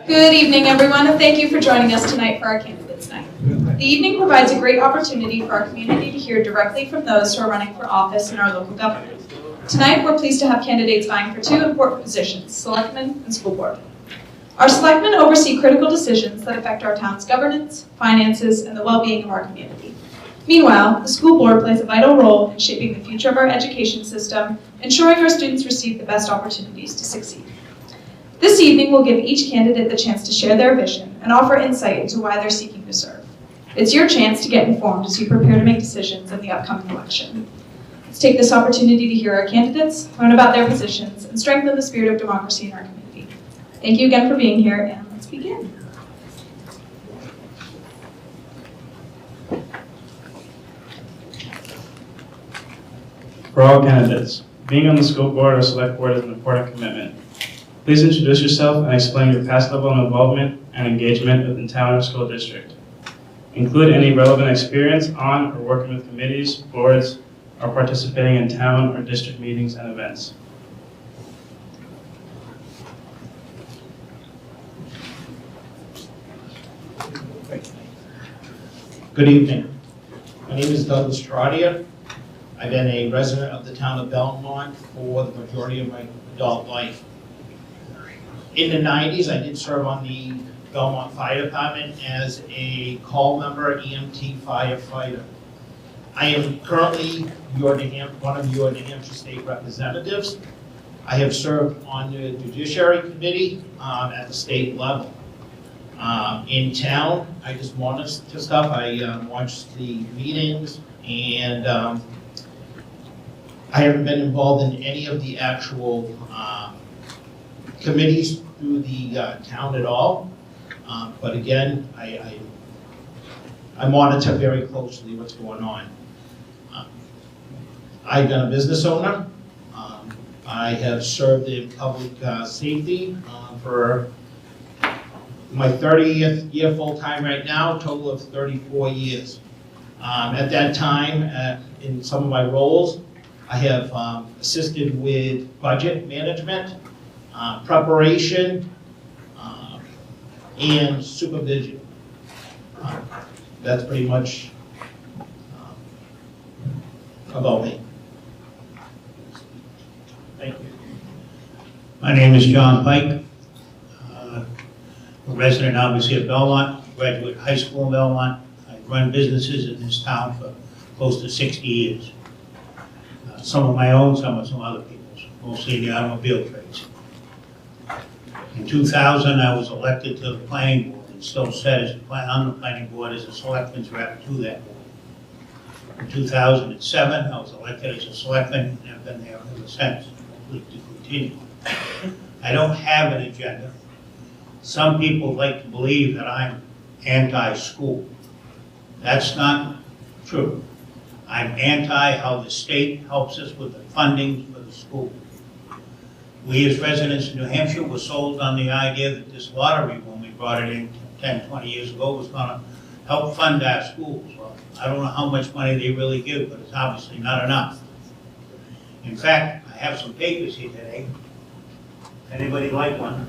Good evening, everyone, and thank you for joining us tonight for our Candidates Night. The evening provides a great opportunity for our community to hear directly from those who are running for office in our local government. Tonight, we're pleased to have candidates vying for two important positions, Selectmen and School Board. Our Selectmen oversee critical decisions that affect our town's governance, finances, and the well-being of our community. Meanwhile, the School Board plays a vital role in shaping the future of our education system, ensuring our students receive the best opportunities to succeed. This evening, we'll give each candidate the chance to share their vision and offer insight into why they're seeking to serve. It's your chance to get informed as you prepare to make decisions in the upcoming election. Let's take this opportunity to hear our candidates, learn about their positions, and strengthen the spirit of democracy in our community. Thank you again for being here, and let's begin. For all candidates, being on the school board or select board is an important commitment. Please introduce yourself and explain your past level of involvement and engagement within town or school district. Include any relevant experience on or working with committees, boards, or participating in town or district meetings and events. Good evening. My name is Douglas Trotter. I've been a resident of the town of Belmont for the majority of my adult life. In the 90s, I did serve on the Belmont Fire Department as a call member EMT firefighter. I am currently one of your New Hampshire state representatives. I have served on the Judiciary Committee at the state level. In town, I just monitor stuff. I watch the meetings, and I haven't been involved in any of the actual committees through the town at all. But again, I monitor very closely what's going on. I've been a business owner. I have served in public safety for my 30th year full-time right now, total of 34 years. At that time, in some of my roles, I have assisted with budget management, preparation, and supervision. That's pretty much about me. Thank you. My name is John Pike, a resident obviously of Belmont, graduate high school in Belmont. I've run businesses in this town for close to 60 years. Some of my own, some of some other people's, mostly in the automobile trades. In 2000, I was elected to the planning board and still sat on the planning board as a selectman's rep to that board. In 2007, I was elected as a selectman and I've been there ever since. To continue. I don't have an agenda. Some people like to believe that I'm anti-school. That's not true. I'm anti how the state helps us with the funding for the school. We as residents of New Hampshire were sold on the idea that this lottery, when we brought it in 10, 20 years ago, was going to help fund our schools. Well, I don't know how much money they really give, but it's obviously not enough. In fact, I have some papers here today. Anybody like one?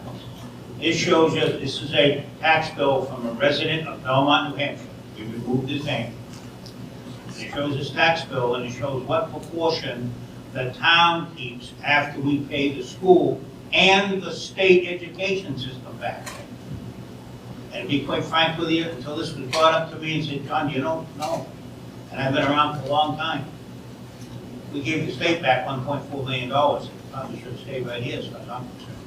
This shows you, this is a tax bill from a resident of Belmont, New Hampshire. We removed his name. It shows his tax bill and it shows what proportion the town keeps after we pay the school and the state education system back. And to be quite frank with you, until this was brought up to me and said, John, you don't know. And I've been around for a long time. We gave the state back $1.4 million. Probably should stay right here as far as I'm concerned.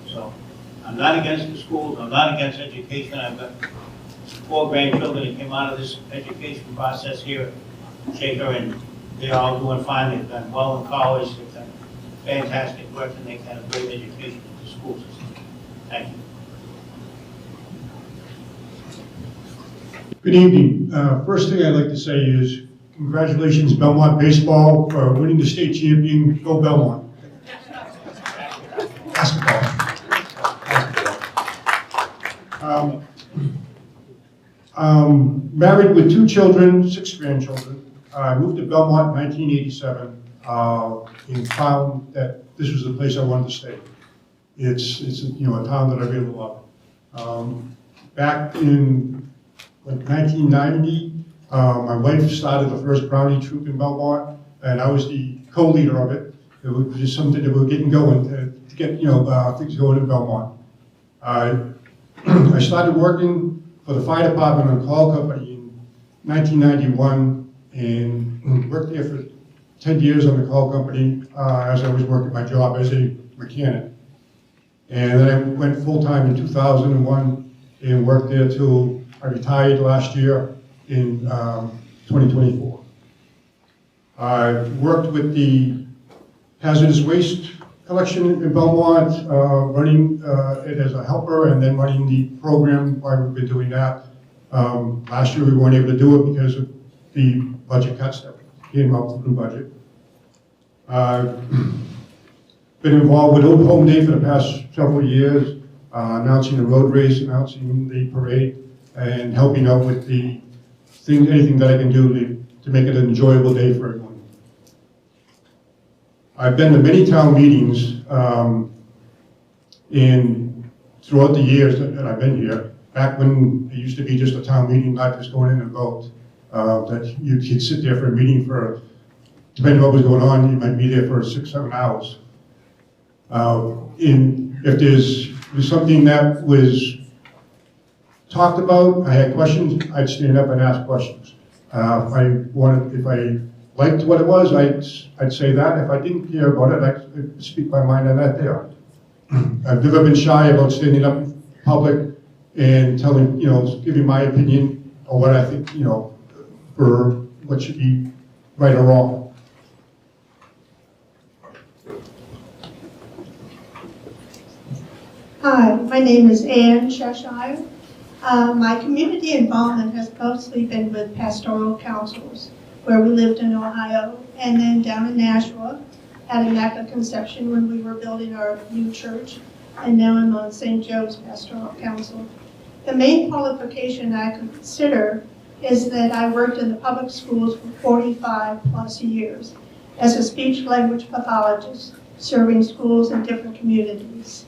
So I'm not against the schools, I'm not against education. I've got 4 grandchildren that came out of this education process here at Shaker, and they're all doing fine. They've done well in college, they've done fantastic work, and they've had a great education in the school system. Thank you. Good evening. First thing I'd like to say is congratulations, Belmont baseball, for winning the state champion. Go Belmont. Basketball. Married with 2 children, 6 grandchildren. I moved to Belmont in 1987 and found that this was the place I wanted to stay. It's you know, a town that I really love. Back in like 1990, my wife started the first brownie troop in Belmont, and I was the co-leader of it. It was just something that we were getting going to get, you know, things going in Belmont. I started working for the fire department on call company in 1991 and worked there for 10 years on the call company as I was working my job as a mechanic. And then I went full-time in 2001 and worked there till I retired last year in 2024. I worked with the hazardous waste collection in Belmont, running it as a helper and then running the program while we've been doing that. Last year we weren't able to do it because of the budget cuts that came out through the budget. Been involved with Old Home Day for the past several years, announcing the road race, announcing the parade, and helping out with the anything that I can do to make it an enjoyable day for everyone. I've been to many town meetings throughout the years that I've been here. Back when it used to be just a town meeting, not just going in and vote, that you'd sit there for a meeting for, depending on what was going on, you might be there for 6-7 hours. If there's something that was talked about, I had questions, I'd stand up and ask questions. If I liked what it was, I'd say that. If I didn't care about it, I'd speak my mind on that there. I've never been shy about standing up in public and telling, giving my opinion on what I think, for what should be right or wrong. Hi, my name is Ann Cheshire. My community involvement has mostly been with pastoral councils, where we lived in Ohio, and then down in Nashua at Immaculate Conception when we were building our new church, and now I'm on St. Joe's Pastoral Council. The main qualification I consider is that I worked in the public schools for 45 plus years as a speech-language pathologist, serving schools in different communities.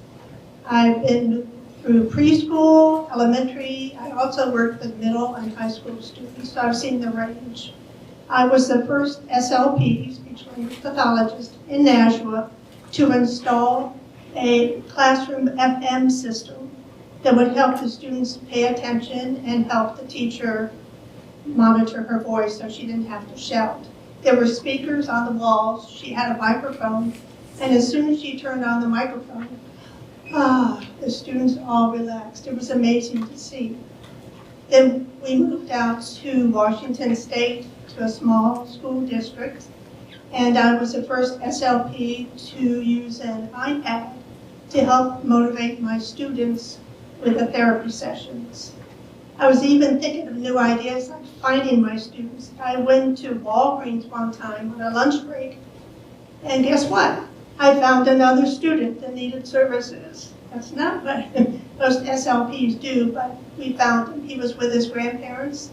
I've been through preschool, elementary. I also worked with middle and high school students, so I've seen the range. I was the first SLP, speech-language pathologist, in Nashua to install a classroom FM system that would help the students pay attention and help the teacher monitor her voice so she didn't have to shout. There were speakers on the walls. She had a microphone, and as soon as she turned on the microphone, the students all relaxed. It was amazing to see. Then we moved out to Washington State to a small school district, and I was the first SLP to use an iPad to help motivate my students with the therapy sessions. I was even thinking of new ideas like finding my students. I went to Walgreens one time on a lunch break, and guess what? I found another student that needed services. That's not what most SLPs do, but we found him. He was with his grandparents.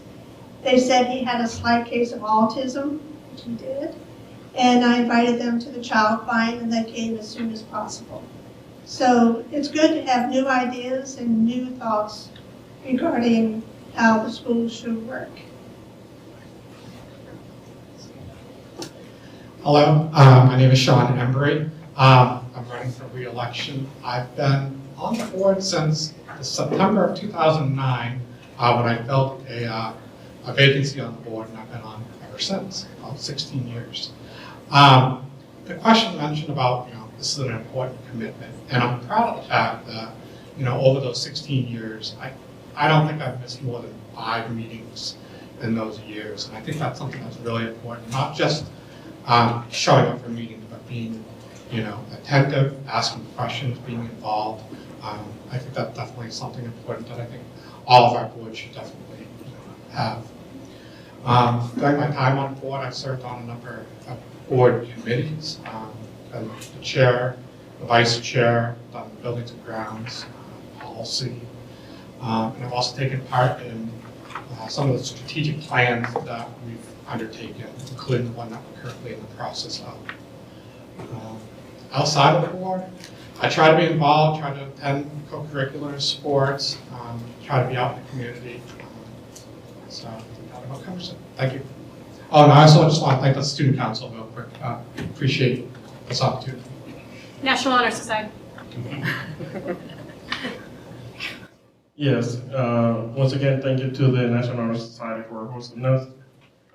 They said he had a slight case of autism, which he did, and I invited them to the child find, and they came as soon as possible. So it's good to have new ideas and new thoughts regarding how the schools should work. Hello, my name is Sean Embry. I'm running for re-election. I've been on the board since September of 2009 when I filled a vacancy on the board, and I've been on ever since, about 16 years. The question mentioned about, this is an important commitment, and I'm proud of the fact that, over those 16 years, I don't think I've missed more than 5 meetings in those years, and I think that's something that's really important, not just showing up for meetings, but being, attentive, asking questions, being involved. I think that's definitely something important that I think all of our boards should definitely have. During my time on board, I've served on a number of board committees, and the chair, the vice chair, done buildings and grounds, policy, and I've also taken part in some of the strategic plans that we've undertaken, including the one that we're currently in the process of. Outside of the board, I try to be involved, try to attend co-curricular sports, try to be out in the community. So that about covers it. Thank you. Oh, and I also just want to thank the Student Council real quick. Appreciate this opportunity. National Honor Society. Yes, once again, thank you to the National Honor Society for hosting us.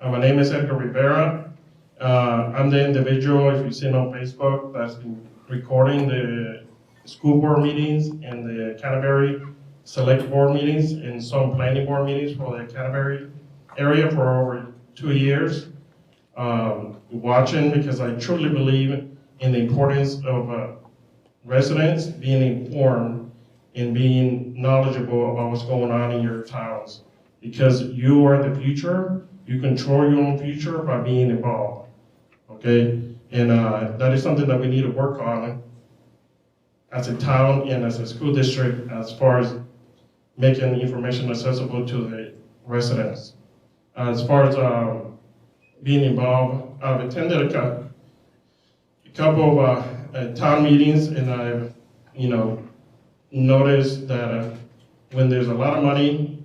My name is Edgar Rivera. I'm the individual, if you've seen on Facebook, that's been recording the school board meetings and the Canterbury select board meetings and some planning board meetings for the Canterbury area for over 2 years. Watching, because I truly believe in the importance of residents being informed and being knowledgeable about what's going on in your towns. Because you are the future, you control your own future by being involved, okay? And that is something that we need to work on as a town and as a school district as far as making information accessible to the residents. As far as being involved, I've attended a couple of town meetings, and I've, noticed that when there's a lot of money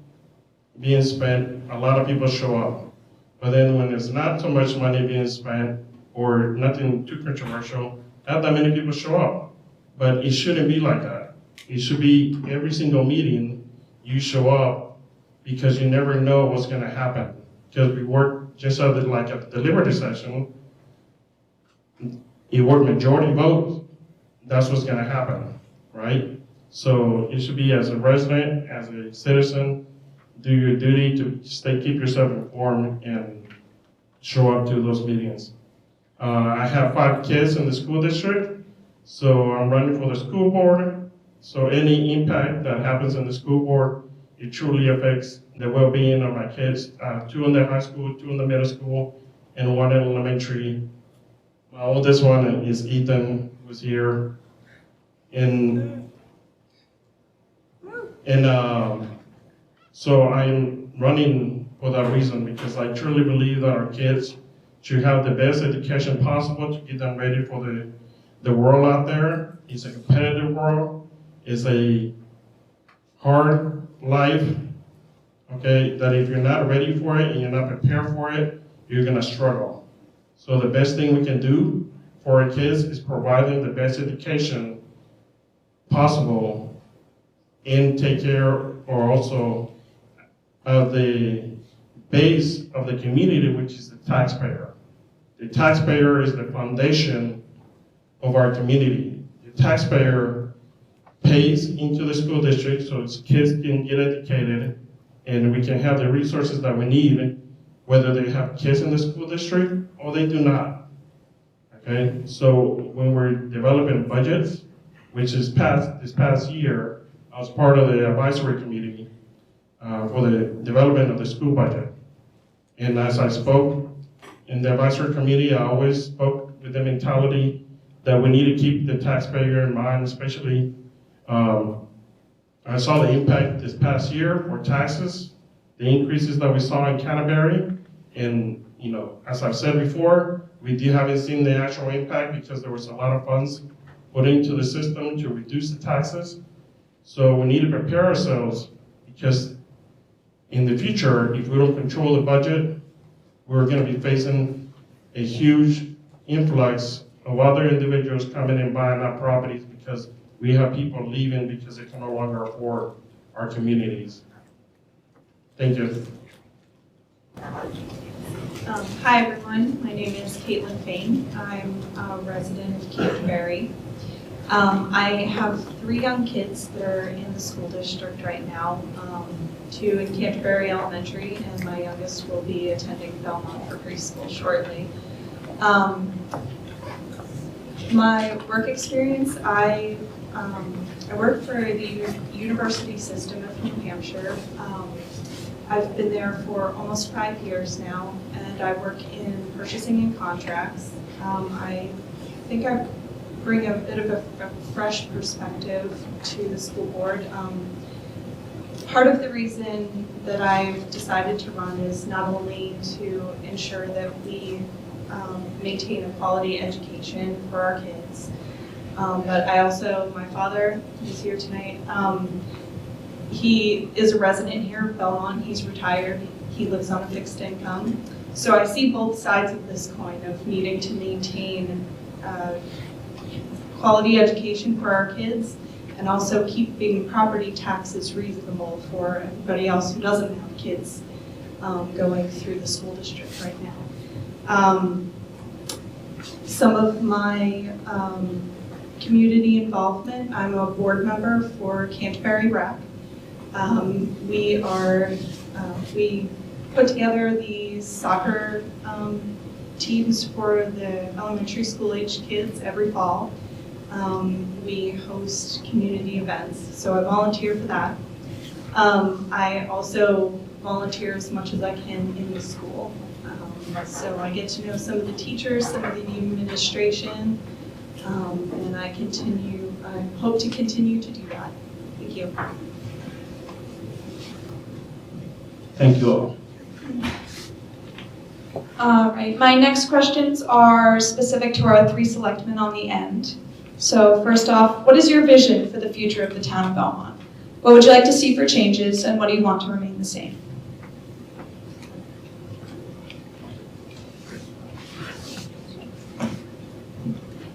being spent, a lot of people show up. But then when there's not so much money being spent or nothing too controversial, not that many people show up. But it shouldn't be like that. It should be every single meeting you show up, because you never know what's going to happen. Because we work just like at the Libertad session, you work majority vote, that's what's going to happen, right? So it should be, as a resident, as a citizen, do your duty to keep yourself informed and show up to those meetings. I have 5 kids in the school district, so I'm running for the school board. So any impact that happens in the school board, it truly affects the well-being of my kids. 2 in the high school, 2 in the middle school, and 1 in elementary. My oldest one is Ethan, who's here. So I'm running for that reason, because I truly believe that our kids should have the best education possible to get them ready for the world out there. It's a competitive world. It's a hard life, okay, that if you're not ready for it and you're not prepared for it, you're gonna struggle. So the best thing we can do for our kids is provide them the best education possible and take care, or also of the base of the community, which is the taxpayer. The taxpayer is the foundation of our community. The taxpayer pays into the school district so its kids can get educated and we can have the resources that we need, whether they have kids in the school district or they do not. Okay, so when we're developing budgets, which is this past year, I was part of the advisory committee for the development of the school budget. And as I spoke in the advisory committee, I always spoke with the mentality that we need to keep the taxpayer in mind, especially I saw the impact this past year for taxes, the increases that we saw in Canterbury. And as I've said before, we haven't seen the actual impact because there was a lot of funds put into the system to reduce the taxes. So we need to prepare ourselves, because in the future, if we don't control the budget, we're going to be facing a huge influx of other individuals coming and buying our properties, because we have people leaving because they can no longer afford our communities. Thank you. Hi everyone, my name is Caitlin Fain. I'm a resident of Canterbury. I have 3 young kids that are in the school district right now, 2 in Canterbury Elementary, and my youngest will be attending Belmont for preschool shortly. My work experience, I work for the university system of New Hampshire. I've been there for almost 5 years now, and I work in purchasing and contracts. I think I bring a bit of a fresh perspective to the school board. Part of the reason that I've decided to run is not only to ensure that we maintain a quality education for our kids, But I also, my father is here tonight. He is a resident here of Belmont. He's retired. He lives on a fixed income. So I see both sides of this coin of needing to maintain quality education for our kids and also keeping property taxes reasonable for everybody else who doesn't have kids going through the school district right now. Some of my community involvement, I'm a board member for Canterbury Rec. We put together these soccer teams for the elementary school aged kids every fall. We host community events, so I volunteer for that. I also volunteer as much as I can in the school. So I get to know some of the teachers, some of the administration, and I hope to continue to do that. Thank you. Thank you all. All right, my next questions are specific to our 3 selectmen on the end. So first off, what is your vision for the future of the town of Belmont? What would you like to see for changes, and what do you want to remain the same?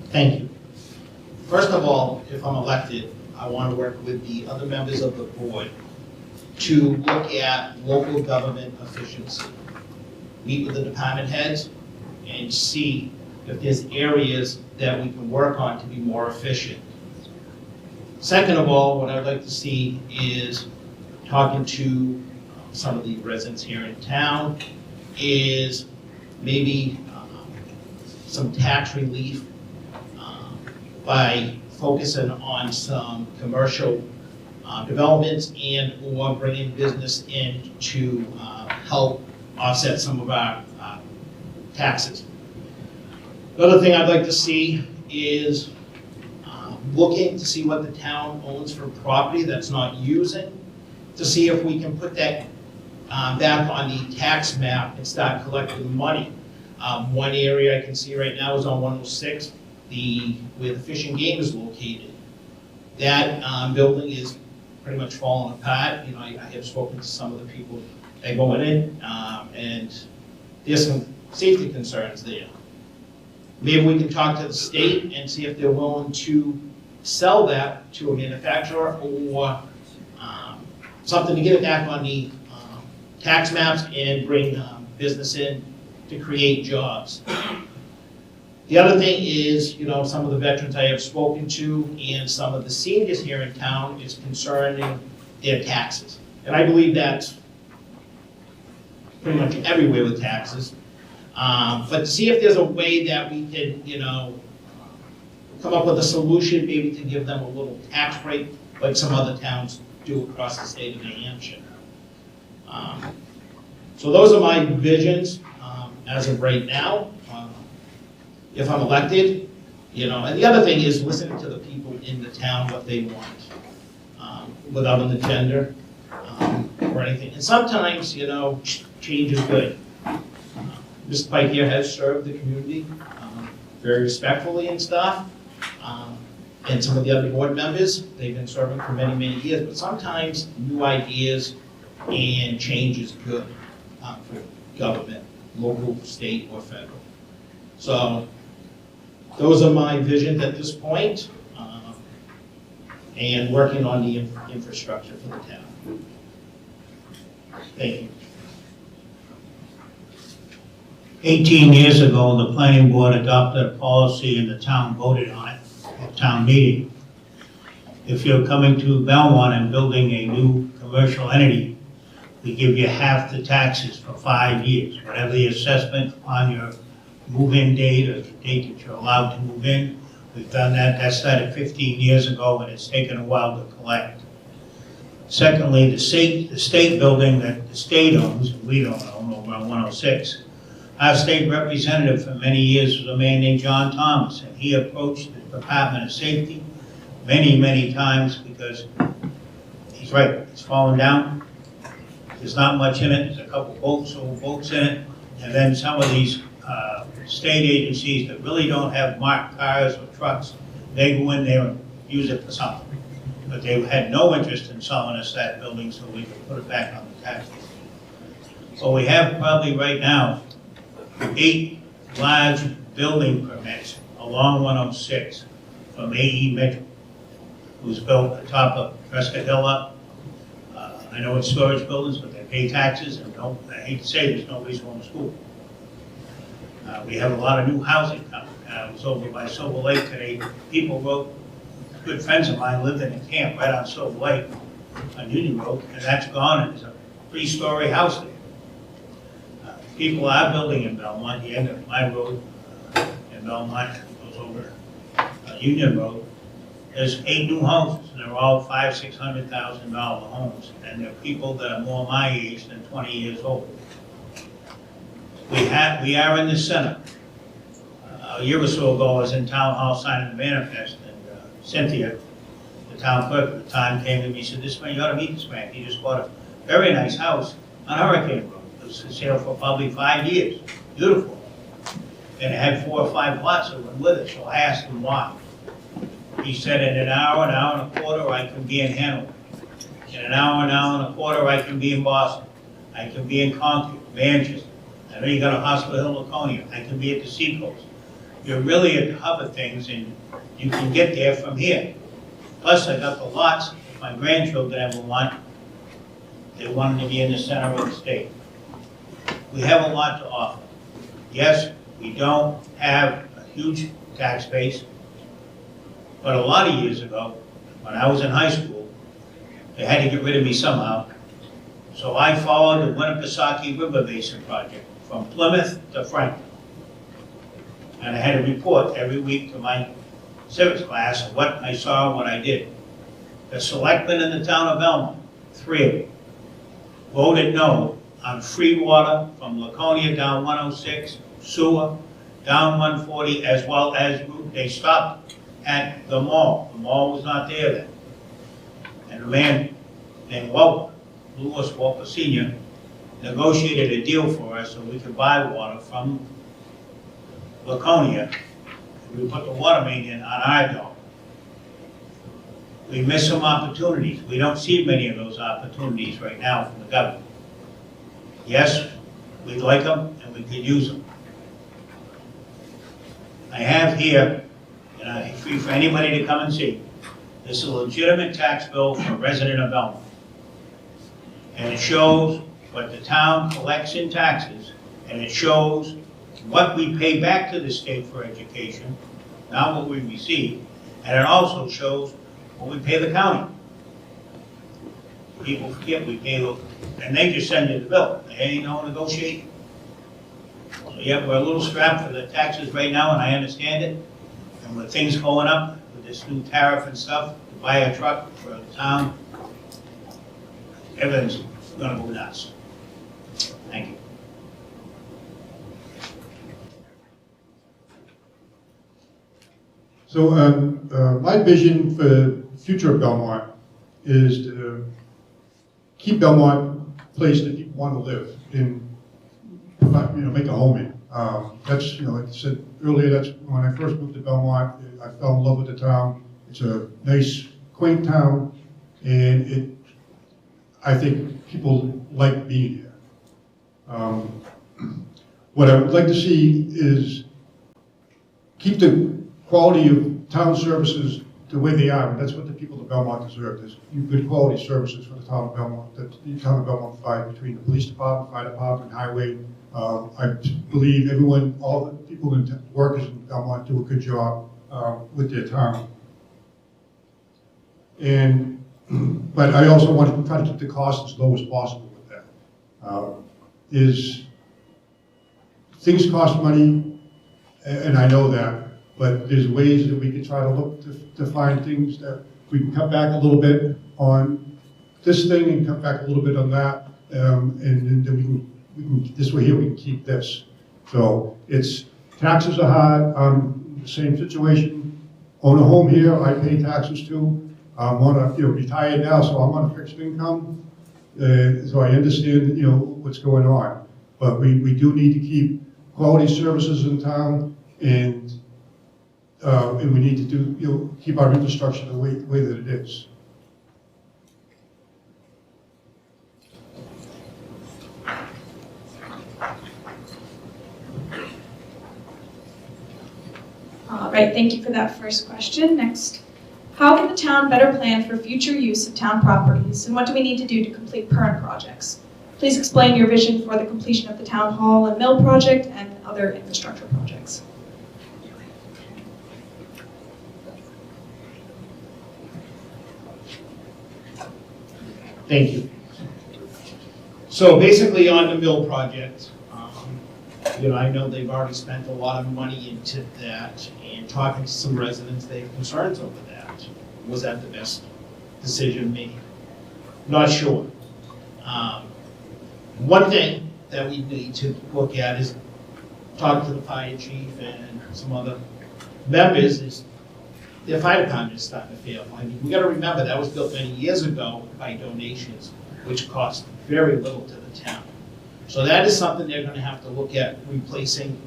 Thank you. First of all, if I'm elected, I want to work with the other members of the board to look at local government efficiency. Meet with the department heads and see if there's areas that we can work on to be more efficient. Second of all, what I'd like to see is talking to some of the residents here in town is maybe some tax relief by focusing on some commercial developments and or bringing business in to help offset some of our taxes. The other thing I'd like to see is looking to see what the town owns for property that's not using, to see if we can put that back on the tax map and start collecting money. One area I can see right now is on 106, where the Fish and Game is located. That building is pretty much falling apart. You know, I have spoken to some of the people that go in it, and there's some safety concerns there. Maybe we can talk to the state and see if they're willing to sell that to a manufacturer or something to get it back on the tax maps and bring business in to create jobs. The other thing is, you know, some of the veterans I have spoken to and some of the seniors here in town is concerning their taxes. And I believe that's pretty much everywhere with taxes. But see if there's a way that we can, you know, come up with a solution, maybe to give them a little tax break, like some other towns do across the state of New Hampshire. So those are my visions as of right now. If I'm elected, you know, and the other thing is listening to the people in the town, what they want, without an agenda or anything. And sometimes, you know, change is good. Mr. Pike here has served the community very respectfully and stuff. And some of the other board members, they've been serving for many, many years. But sometimes new ideas and change is good for government, local, state, or federal. So those are my visions at this point, and working on the infrastructure for the town. Thank you. 18 years ago, the planning board adopted a policy and the town voted on it at town meeting. If you're coming to Belmont and building a new commercial entity, we give you half the taxes for 5 years, whatever the assessment on your move-in date or the date that you're allowed to move in. We've done that. That started 15 years ago, and it's taken a while to collect. Secondly, the state building that the state owns, we don't own, over on 106. Our state representative for many years was a man named John Thomas, and he approached the Department of Safety many, many times because he's right, it's falling down. There's not much in it. There's a couple old boats in it, and then some of these state agencies that really don't have marked cars or trucks they go in there and use it for something. But they had no interest in selling us that building so we could put it back on the tax list. So we have probably right now 8 large building permits along 106 from A.E. Mitchell, who's built the top of Prescott Hill up. I know it's storage buildings, but they pay taxes, and I hate to say this, nobody's going to school. We have a lot of new housing coming. I was over by Silver Lake today. People wrote, good friends of mine lived in a camp right on Silver Lake on Union Road, and that's gone, and there's a 3-story house there. People are building in Belmont. The end of my road in Belmont goes over Union Road. There's 8 new houses, and they're all $500,000 to $600,000 homes, and they're people that are more my age than 20 years old. We are in the center. A year or so ago, I was in Town Hall signing the manifest, and Cynthia, the town clerk at the time, came to me and said, "This man, you ought to meet this man. He just bought a very nice house on Hurricane Road. It was for sale for probably 5 years. Beautiful. And it had 4 or 5 lots that went with it, so I asked him why. He said, in an hour and a quarter, I can be in Hanover. In an hour and a quarter, I can be in Boston. I can be in Concord, Manchester. I know you got a Hospital Hill, Laconia. I can be at the Seacoast. You're really at the hub of things, and you can get there from here. Plus, I got the lots if my grandchildren ever want. They wanted to be in the center of the state. We have a lot to offer. Yes, we don't have a huge tax base, but a lot of years ago, when I was in high school, they had to get rid of me somehow. So I followed the Winnipesaukee River Basin project from Plymouth to Franklin. And I had to report every week to my civics class of what I saw and what I did. The selectmen in the town of Belmont, 3 of them, voted no on free water from Laconia down 106, sewer, down 140, as well as they stopped at the mall. The mall was not there then. And a man named Lewis Walker Sr., negotiated a deal for us so we could buy water from Laconia. And we put the water main in on our dollar. We missed some opportunities. We don't see many of those opportunities right now from the government. Yes, we'd like them and we could use them. I have here, and I'm free for anybody to come and see, this is a legitimate tax bill for a resident of Belmont. And it shows what the town collects in taxes, and it shows what we pay back to the state for education, not what we receive, and it also shows what we pay the county. People forget we pay those, and they just send you the bill. They ain't no negotiating. So yeah, we're a little strapped for the taxes right now, and I understand it. And with things going up, with this new tariff and stuff, to buy a truck for the town, everything's gonna go nuts. Thank you. So my vision for the future of Belmont is to keep Belmont a place that people want to live in, make a home in. That's, like I said earlier, that's when I first moved to Belmont, I fell in love with the town. It's a nice, quaint town, and I think people like being here. What I would like to see is keep the quality of town services the way they are, and that's what the people of Belmont deserve, is good quality services for the town of Belmont, that the town of Belmont provides between the police department, fire department, highway. I believe all the people in workers in Belmont do a good job with their town. But I also want to try to keep the cost as low as possible with that. Things cost money, and I know that, but there's ways that we can try to look to find things that we can cut back a little bit on this thing and cut back a little bit on that, and then we can this way here we can keep this. So taxes are hard. I'm in the same situation. Own a home here, I pay taxes too. I'm retired now, so I'm on a fixed income. So I understand, what's going on. But we do need to keep quality services in town, and and we need to do, keep our infrastructure the way that it is. All right, thank you for that first question. Next, how can the town better plan for future use of town properties, and what do we need to do to complete current projects? Please explain your vision for the completion of the town hall and mill project and other infrastructure projects. Thank you. So basically on the mill project, I know they've already spent a lot of money into that, and talking to some residents, they have concerns over that. Was that the best decision made? Not sure. One thing that we need to look at is talk to the fire chief and some other members is their fire department is starting to fail. I mean, we gotta remember that was built many years ago by donations, which cost very little to the town. So that is something they're gonna have to look at replacing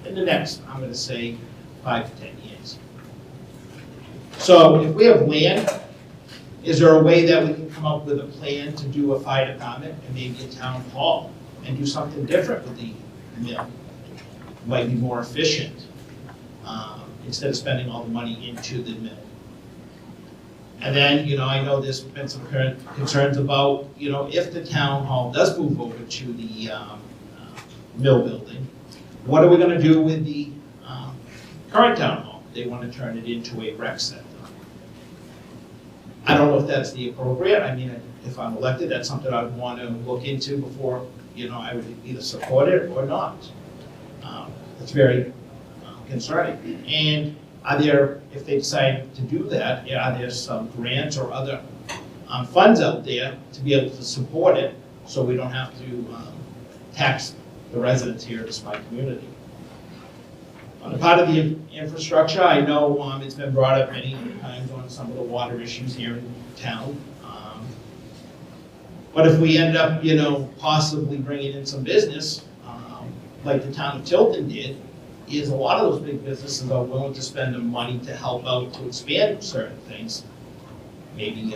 in the next, I'm gonna say, 5 to 10 years. So if we have land, is there a way that we can come up with a plan to do a fire department and maybe a town hall and do something different with the mill? Might be more efficient, instead of spending all the money into the mill. And then, I know there's been some current concerns about, if the town hall does move over to the mill building, what are we gonna do with the current town hall? They wanna turn it into a rec center. I don't know if that's the appropriate, I mean, if I'm elected, that's something I'd wanna look into before, I would either support it or not. It's very concerning. And are there, if they decide to do that, are there some grants or other funds out there to be able to support it so we don't have to tax the residents here in this fine community? On the part of the infrastructure, I know it's been brought up many times on some of the water issues here in town. But if we end up, possibly bringing in some business, like the town of Tilton did, is a lot of those big businesses are willing to spend the money to help out to expand certain things. Maybe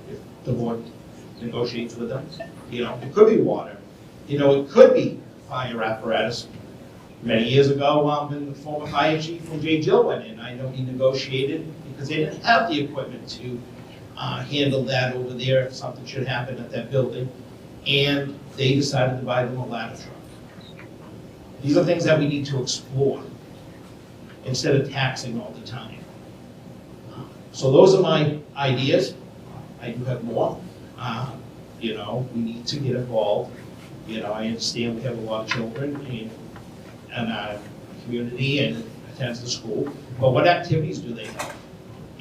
if the board negotiates with them, it could be water. It could be fire apparatus. Many years ago, when the former fire chief from J. Jill went in, I know he negotiated because they didn't have the equipment to handle that over there if something should happen at that building. And they decided to buy them a ladder truck. These are things that we need to explore instead of taxing all the time. So those are my ideas. I do have more. We need to get involved. I understand we have a lot of children in our community and attends the school, but what activities do they have?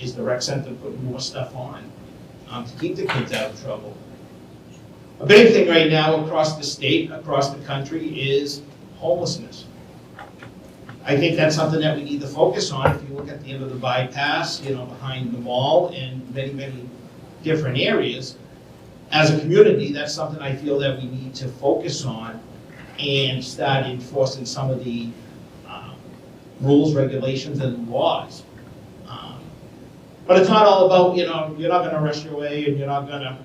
Is the rec center putting more stuff on to keep the kids out of trouble? A big thing right now across the state, across the country is homelessness. I think that's something that we need to focus on. If you look at the end of the bypass, behind the mall and many, many different areas, as a community, that's something I feel that we need to focus on and start enforcing some of the rules, regulations, and laws. But it's not all about, you're not gonna rush your way and you're not gonna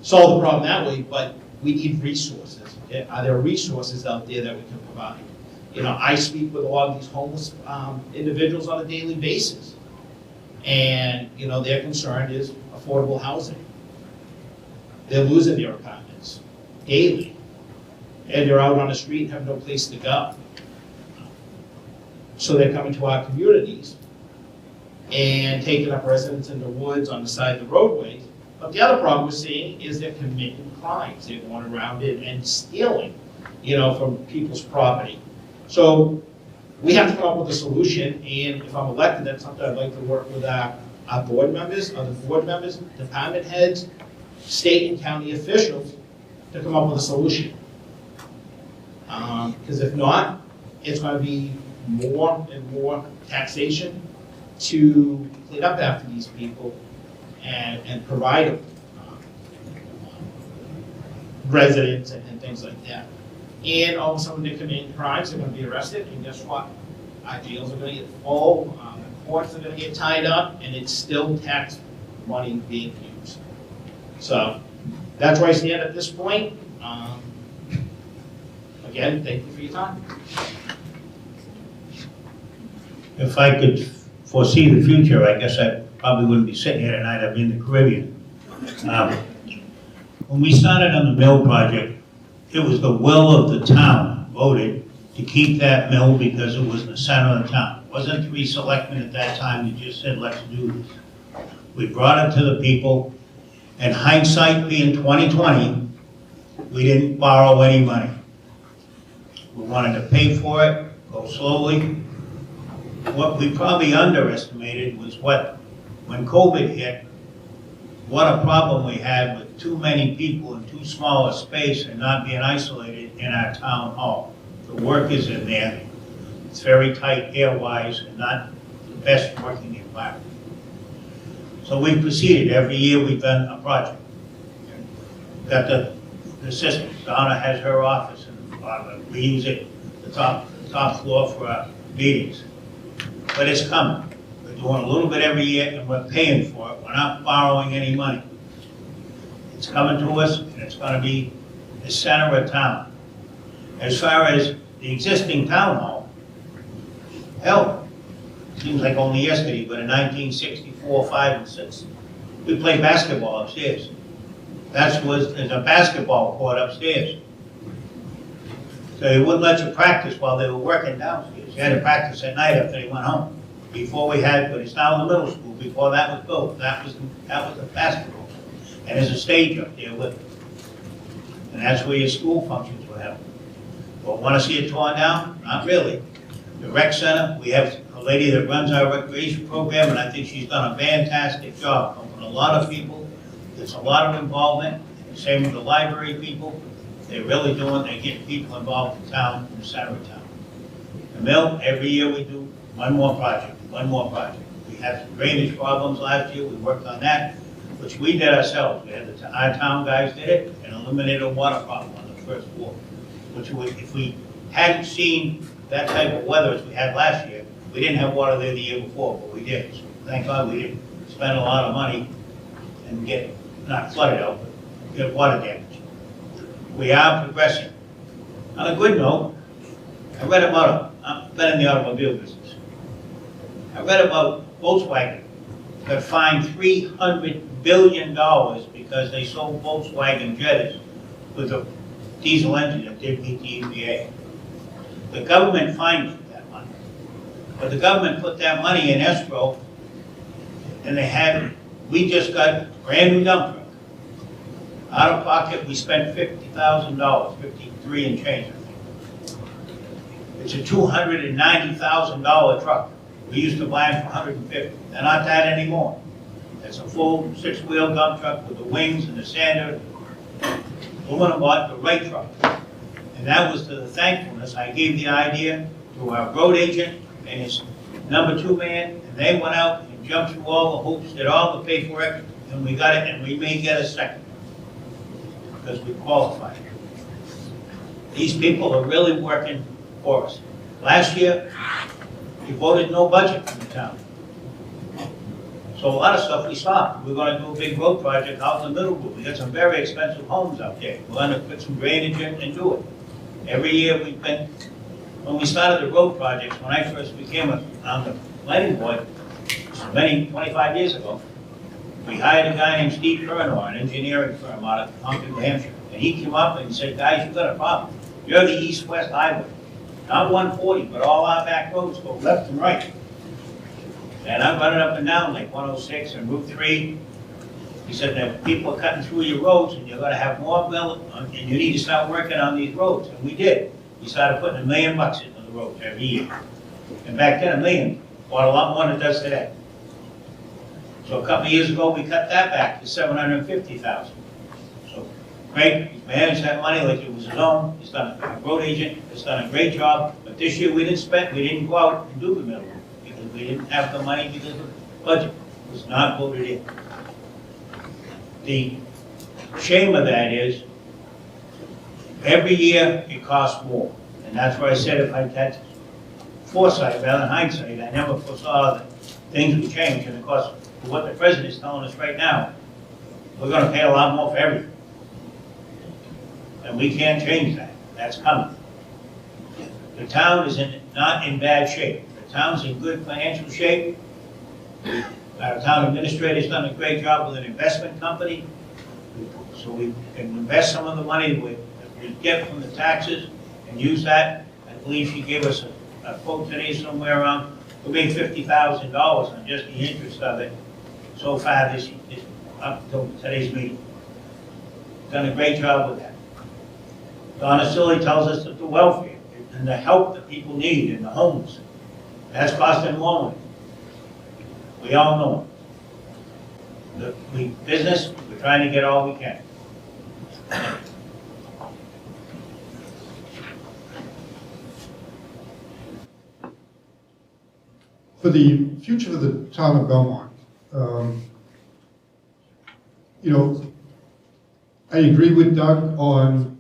solve the problem that way, but we need resources. Are there resources out there that we can provide? I speak with a lot of these homeless individuals on a daily basis. And, their concern is affordable housing. They're losing their apartments daily. And they're out on the street and have no place to go. So they're coming to our communities and taking up residence in the woods on the side of the roadways. But the other problem we're seeing is they're committing crimes. They're going around it and stealing, from people's property. So we have to come up with a solution, and if I'm elected, that's something I'd like to work with our board members, other board members, department heads, state and county officials to come up with a solution. Because if not, it's going to be more and more taxation to clean up after these people and provide them residents and things like that. And all of a sudden they commit crimes, they're going to be arrested, and guess what? our jails are gonna get full, the courts are gonna get tied up, and it's still tax money being used. So, that's where I stand at this point. Again, thank you for your time. If I could foresee the future, I guess I probably wouldn't be sitting here tonight, I'd be in the Caribbean. When we started on the mill project, it was the will of the town voted to keep that mill because it was in the center of the town. It wasn't 3 selectmen at that time that just said, let's do this. We brought it to the people, and hindsight being 2020, we didn't borrow any money. We wanted to pay for it, go slowly. What we probably underestimated was when COVID hit, what a problem we had with too many people in too small a space and not being isolated in our town hall. The work is in there. It's very tight air-wise and not the best working environment. So we proceeded. Every year we've done a project. Got the system. Donna has her office and we use it, the top floor for our meetings. But it's coming. We're doing a little bit every year and we're paying for it. We're not borrowing any money. It's coming to us and it's going to be the center of town. As far as the existing town hall, hell, seems like only yesterday, but in 1964, 5, and 6, we played basketball upstairs. There's a basketball court upstairs. So they wouldn't let you practice while they were working downstairs. You had to practice at night after they went home. Before we had, but it's now in the middle school, before that was built, that was the basketball. And there's a stage up there with it. And that's where your school functions will happen. But want to see it torn down? Not really. The rec center, we have a lady that runs our recreation program, and I think she's done a fantastic job. Helping a lot of people. There's a lot of involvement. Same with the library people. They're really they're getting people involved in town, in the center of town. The mill, every year we do one more project. We had some drainage problems last year. We worked on that, which we did ourselves. We had our town guys did it and eliminated a water problem on the first floor. Which if we hadn't seen that type of weather as we had last year, we didn't have water there the year before, but we did. So thank God we didn't spend a lot of money and get, not flooded out, but get water damage. We are progressing. On a good note, I've been in the automobile business. I read about Volkswagen got fined $300 billion because they sold Volkswagen Jettas with a diesel engine that didn't meet the EPA. The government fined for that money. But the government put that money in escrow, and we just got a brand new dump truck. Out of pocket, we spent $50,000, 53 and change, I think. It's a $290,000 truck. We used to buy them for $150. They're not that anymore. It's a full 6-wheel dump truck with the wings and the sander. Aluminum bought the right truck. And that was to the thankfulness. I gave the idea to our road agent and his number 2 man, and they went out and jumped through all the hoops, did all the paperwork, and we got it, and we may get a second because we qualified. These people are really working for us. Last year, we voted no budget in the town. So a lot of stuff we stopped. We're going to do a big road project out in the middle. We got some very expensive homes out there. We're going to put some drainage in and do it. Every year when we started the road projects, when I first became on the planning board, 25 years ago, we hired a guy named Steve Kernor, an engineering firm out of Concord, New Hampshire. And he came up and said, guys, you've got a problem. You're the east-west highway. Not 140, but all our back roads go left and right. And I'm running up and down like 106 and Route 3. He said that people are cutting through your roads and you're going to have more and you need to start working on these roads. And we did. We started putting $1 million into the roads every year. And back then, $1 million bought a lot more than it does today. So a couple of years ago, we cut that back to $750,000. So Craig managed that money like it was his own. He's done a road agent. He's done a great job. But this year we didn't go out and do the middle because we didn't have the money because the budget was not voted in. The shame of that is every year it costs more. And that's why I said if I had foresight rather than hindsight. I never foresaw that things would change, and of course, for what the president's telling us right now, we're gonna pay a lot more for everything. And we can't change that. That's coming. The town is not in bad shape. The town's in good financial shape. Our town administrator's done a great job with an investment company, so we can invest some of the money we get from the taxes and use that. I believe she gave us a quote today somewhere around, we made $50,000 on just the interest of it so far this up until today's meeting. Done a great job with that. Donna Silly tells us that the welfare and the help that people need in the homes, that's costing more money. We all know it. The business, we're trying to get all we can. For the future of the town of Belmont, you know, I agree with Doug on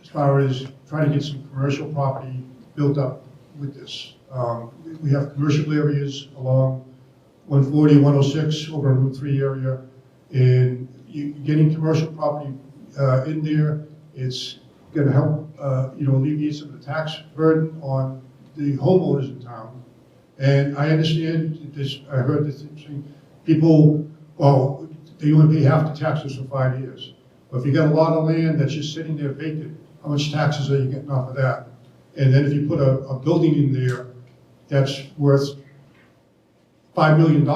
as far as trying to get some commercial property built up with this. We have commercial areas along 140, 106 over in Route 3 area, and getting commercial property in there, it's going to help, you know, alleviate some of the tax burden on the homeowners in town. And I understand this, I heard this thing, people, well, they only pay half the taxes for 5 years. But if you got a lot of land that's just sitting there vacant, how much taxes are you getting off of that? And then if you put a building in there that's worth $5 million,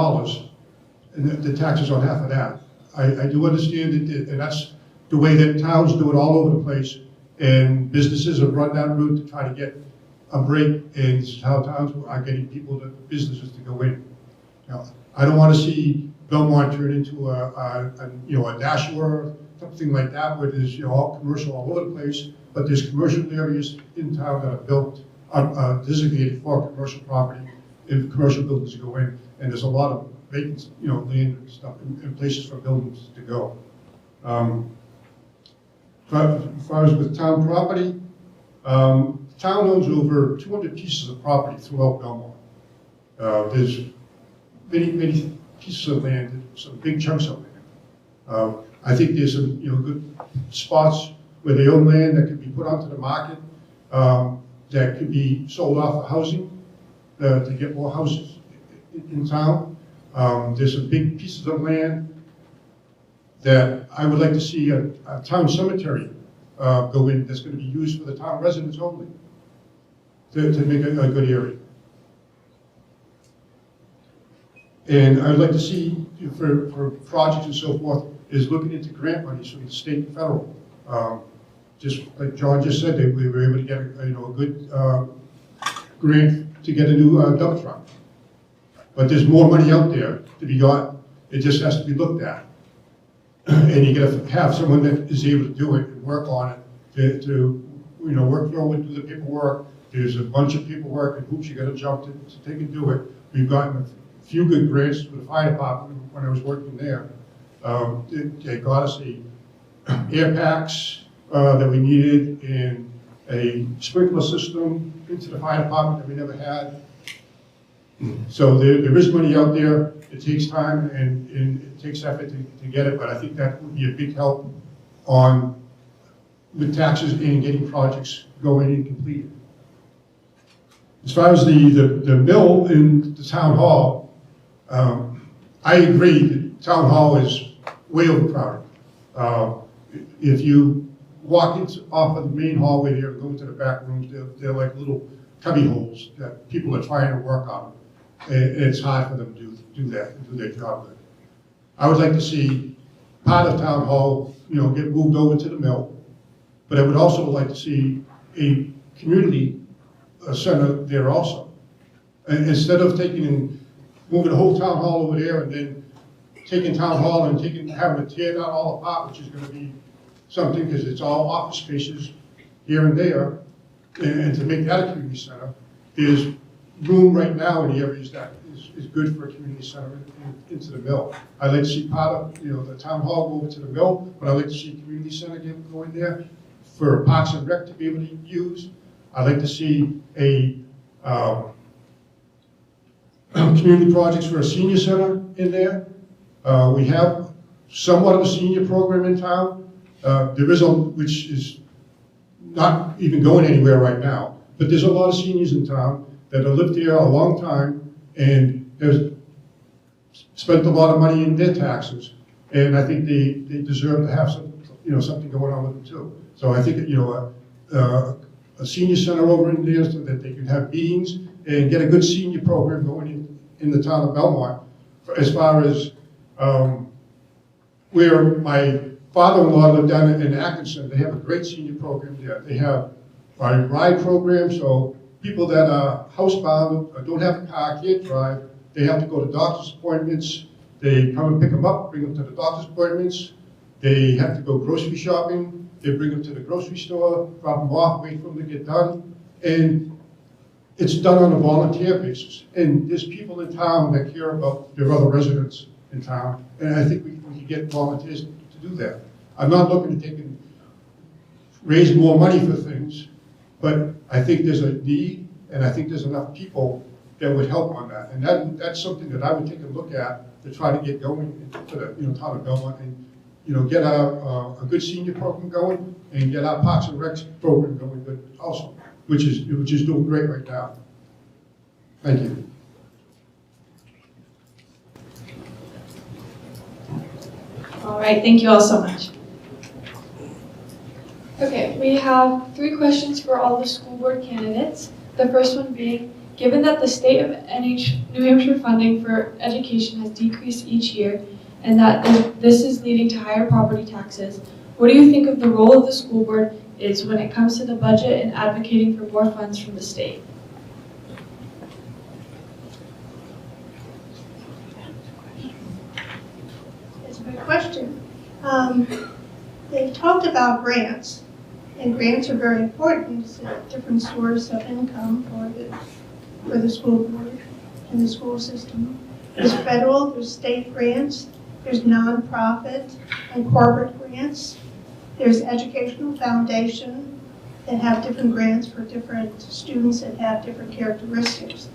and the taxes on half of that. I do understand it, and that's the way that towns do it all over the place, and businesses have run that route to try to get a break, and this is how towns are getting people, businesses to go in. Now, I don't want to see Belmont turn into a Nashua, something like that, where there's, you know, all commercial all over the place, but there's commercial areas in town that are built, designated for commercial property, if commercial buildings go in, and there's a lot of vacant, you know, land and stuff, and places for buildings to go. As far as with town property, town owns over 200 pieces of property throughout Belmont. There's many pieces of land, some big chunks of land. I think there's some, you know, good spots where they own land that could be put onto the market, that could be sold off for housing, to get more houses in town. There's some big pieces of land that I would like to see a town cemetery go in that's going to be used for the town residents only, to make a good area. And I'd like to see, for projects and so forth, is looking into grant monies from the state and federal. Just like John just said, we were able to get a good grant to get a new dump truck. But there's more money out there to be got. It just has to be looked at. And you got to have someone that is able to do it and work on it, to work forward, do the paperwork. There's a bunch of paperwork and hoops you got to jump to take and do it. We've gotten a few good grants for the fire department when I was working there. They got us air packs that we needed, and a sprinkler system into the fire department that we never had. So there is money out there. It takes time and it takes effort to get it, but I think that would be a big help with taxes and getting projects going and completed. As far as the mill in the town hall, I agree that town hall is way overcrowded. If you walk off of the main hallway there and go into the back rooms, they're like little cubby holes that people are trying to work on. And it's hard for them to do that and do their job good. I would like to see part of town hall, get moved over to the mill, but I would also like to see a community center there also. And instead of moving the whole town hall over there and then taking town hall and having to tear that all apart, which is going to be something, because it's all office spaces here and there, and to make that a community center, there's room right now in the areas that is good for a community center into the mill. I'd like to see part of the town hall go over to the mill, but I'd like to see a community center go in there for Parks and Rec to be able to use. I'd like to see a community projects for a senior center in there. We have somewhat of a senior program in town. There is which is not even going anywhere right now, but there's a lot of seniors in town that have lived here a long time and have spent a lot of money in their taxes, and I think they deserve to have some, something going on with them too. So I think, a senior center over in there so that they can have meetings and get a good senior program going in the town of Belmont. As far as where my father-in-law lived down in Atkinson, they have a great senior program there. They have a ride program, so people that are housebound or don't have a car, can't drive, they have to go to doctor's appointments. They come and pick them up, bring them to the doctor's appointments. They have to go grocery shopping. They bring them to the grocery store, drop them off, wait for them to get done. And it's done on a volunteer basis. And there's people in town that care about their other residents in town. And I think we can get volunteers to do that. I'm not looking to raise more money for things, but I think there's a need, and I think there's enough people that would help on that. And that's something that I would take a look at to try to get going to the town of Belmont and get a good senior program going and get our Parks and Recs program going good also, which is doing great right now. Thank you. All right, thank you all so much. Okay, we have 3 questions for all the school board candidates. The first one being, given that the state of New Hampshire funding for education has decreased each year and that this is leading to higher property taxes, what do you think of the role of the school board is when it comes to the budget and advocating for more funds from the state? That's a good question. They talked about grants, and grants are very important. It's a different source of income for the school board and the school system. There's federal, there's state grants, there's nonprofit and corporate grants. There's educational foundation that have different grants for different students that have different characteristics.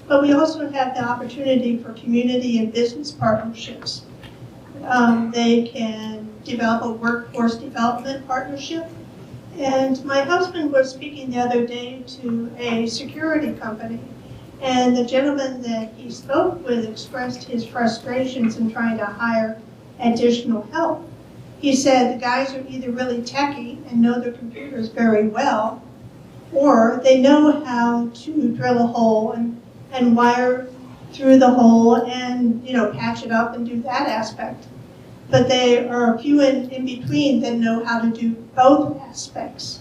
But we also have the opportunity for community and business partnerships. They can develop a workforce development partnership. And my husband was speaking the other day to a security company, and the gentleman that he spoke with expressed his frustrations in trying to hire additional help. He said the guys are either really techy and know their computers very well, or they know how to drill a hole and wire through the hole and patch it up and do that aspect. But there are a few in between that know how to do both aspects.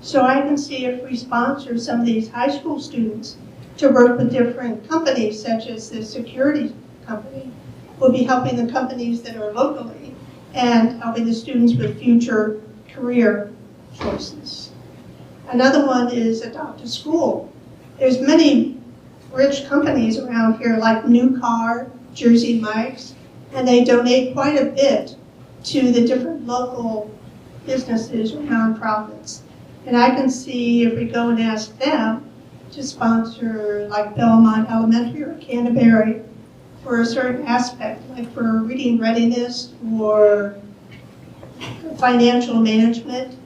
So I can see if we sponsor some of these high school students to work with different companies, such as the security company, we'll be helping the companies that are locally and helping the students with future career choices. Another one is adopt a school. There's many rich companies around here like New Car, Jersey Mike's, and they donate quite a bit to the different local businesses or nonprofits. And I can see if we go and ask them to sponsor like Belmont Elementary or Canterbury for a certain aspect, like for reading readiness or financial management.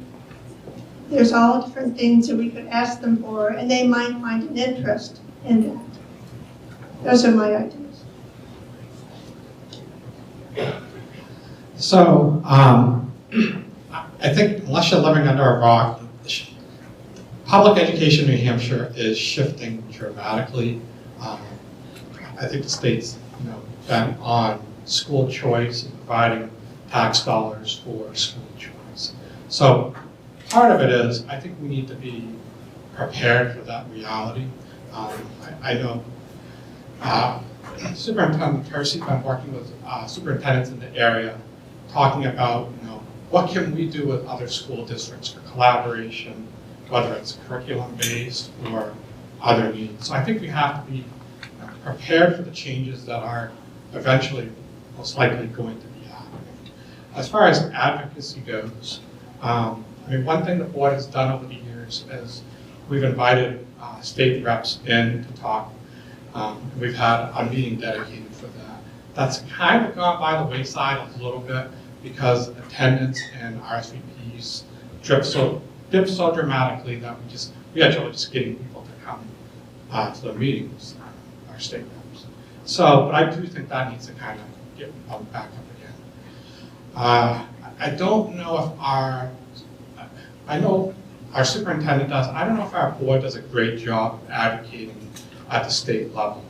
There's all different things that we could ask them for, and they might find an interest in that. Those are my ideas. So, I think unless you're living under a rock, public education in New Hampshire is shifting dramatically. I think the state's bent on school choice and providing tax dollars for school choice. So part of it is I think we need to be prepared for that reality. I know Superintendent Percy's been working with superintendents in the area, talking about what can we do with other school districts for collaboration, whether it's curriculum-based or other needs. So I think we have to be prepared for the changes that are eventually most likely going to be happening. As far as advocacy goes, one thing the board has done over the years is we've invited state reps in to talk We've had a meeting dedicated for that. That's kind of gone by the wayside a little bit because attendance and RSVPs dipped so dramatically that we actually just getting people to come to the meetings, our state reps. So, but I do think that needs to kind of get bumped back up again. I don't know if I know our superintendent does. I don't know if our board does a great job advocating at the state level.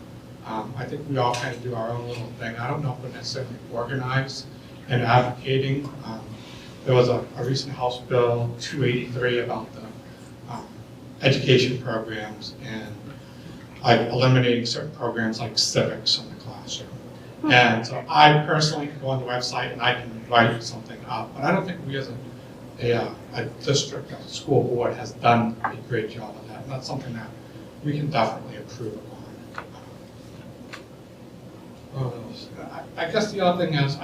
I think we all kind of do our own little thing. I don't know if we're necessarily organized in advocating. There was a recent House Bill 283 about the education programs and like eliminating certain programs like civics in the classroom. And so I personally can go on the website and I can write something up, but I don't think we as a district, a school board has done a great job of that. And that's something that we can definitely improve upon. I guess the other thing is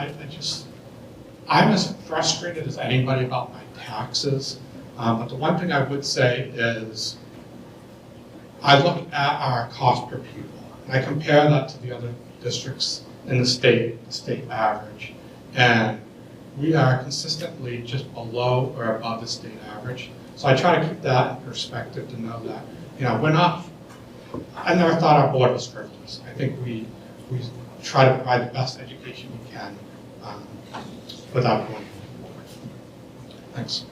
I'm as frustrated as anybody about my taxes. But the one thing I would say is I look at our cost per pupil and I compare that to the other districts in the state average. And we are consistently just below or above the state average. So I try to keep that in perspective to know that, we're not, I never thought our board was frivolous. I think we try to provide the best education we can without going forward. Thanks.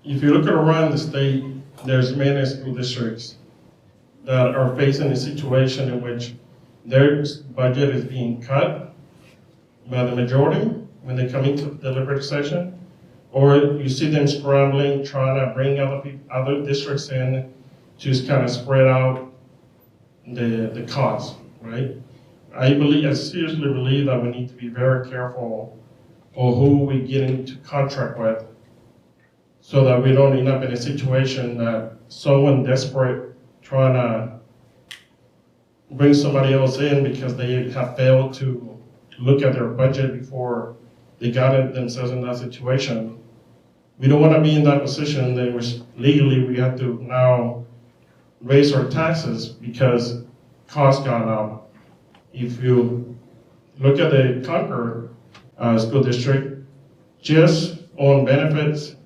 If you look around the state, there's many school districts that are facing a situation in which their budget is being cut by the majority when they come into the deliberative session, or you see them scrambling, trying to bring other districts in to kind of spread out the cost, right? I seriously believe that we need to be very careful on who we get into contract with, so that we don't end up in a situation that someone desperate trying to bring somebody else in because they have failed to look at their budget before they got themselves in that situation. We don't want to be in that position that legally we have to now raise our taxes because costs gone up. If you look at the Concord school district, just on benefits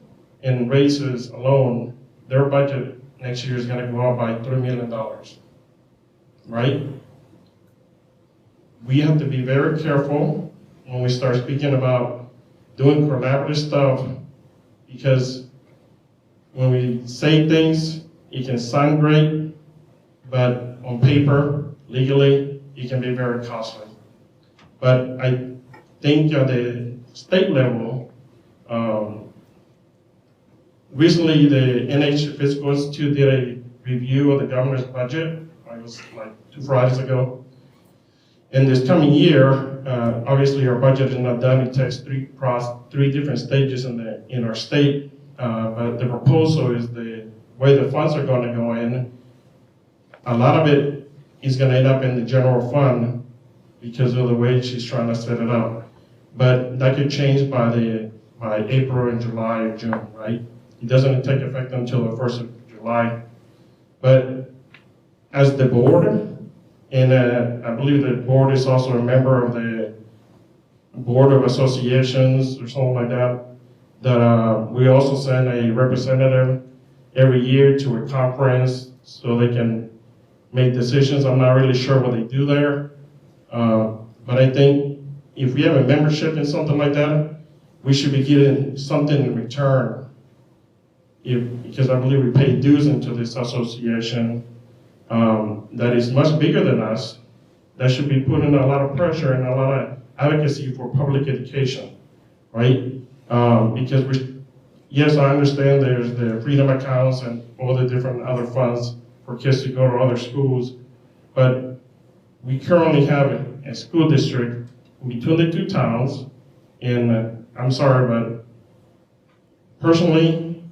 and raises alone, their budget next year is going to go up by $3 million, right? We have to be very careful when we start speaking about doing collaborative stuff, because when we say things, it can sound great, but on paper, legally, it can be very costly. But I think at the state level, recently the NH Fiscal Institute did a review of the governor's budget. It was like 2 Fridays ago. In this coming year, obviously our budget is not done. It takes three different stages in our state. But the proposal is the way the funds are going to go in. A lot of it is going to end up in the general fund because of the way she's trying to set it up. But that could change by April and July or June, right? It doesn't take effect until the 1st of July. But as the board, and I believe the board is also a member of the Board of Associations or something like that, that we also send a representative every year to a conference so they can make decisions. I'm not really sure what they do there. But I think if we have a membership in something like that, we should be getting something in return. Because I believe we pay dues into this association that is much bigger than us, that should be putting a lot of pressure and a lot of advocacy for public education, right? Because yes, I understand there's the freedom accounts and all the different other funds for kids to go to other schools, but we currently have a school district between the two towns, and I'm sorry, but personally,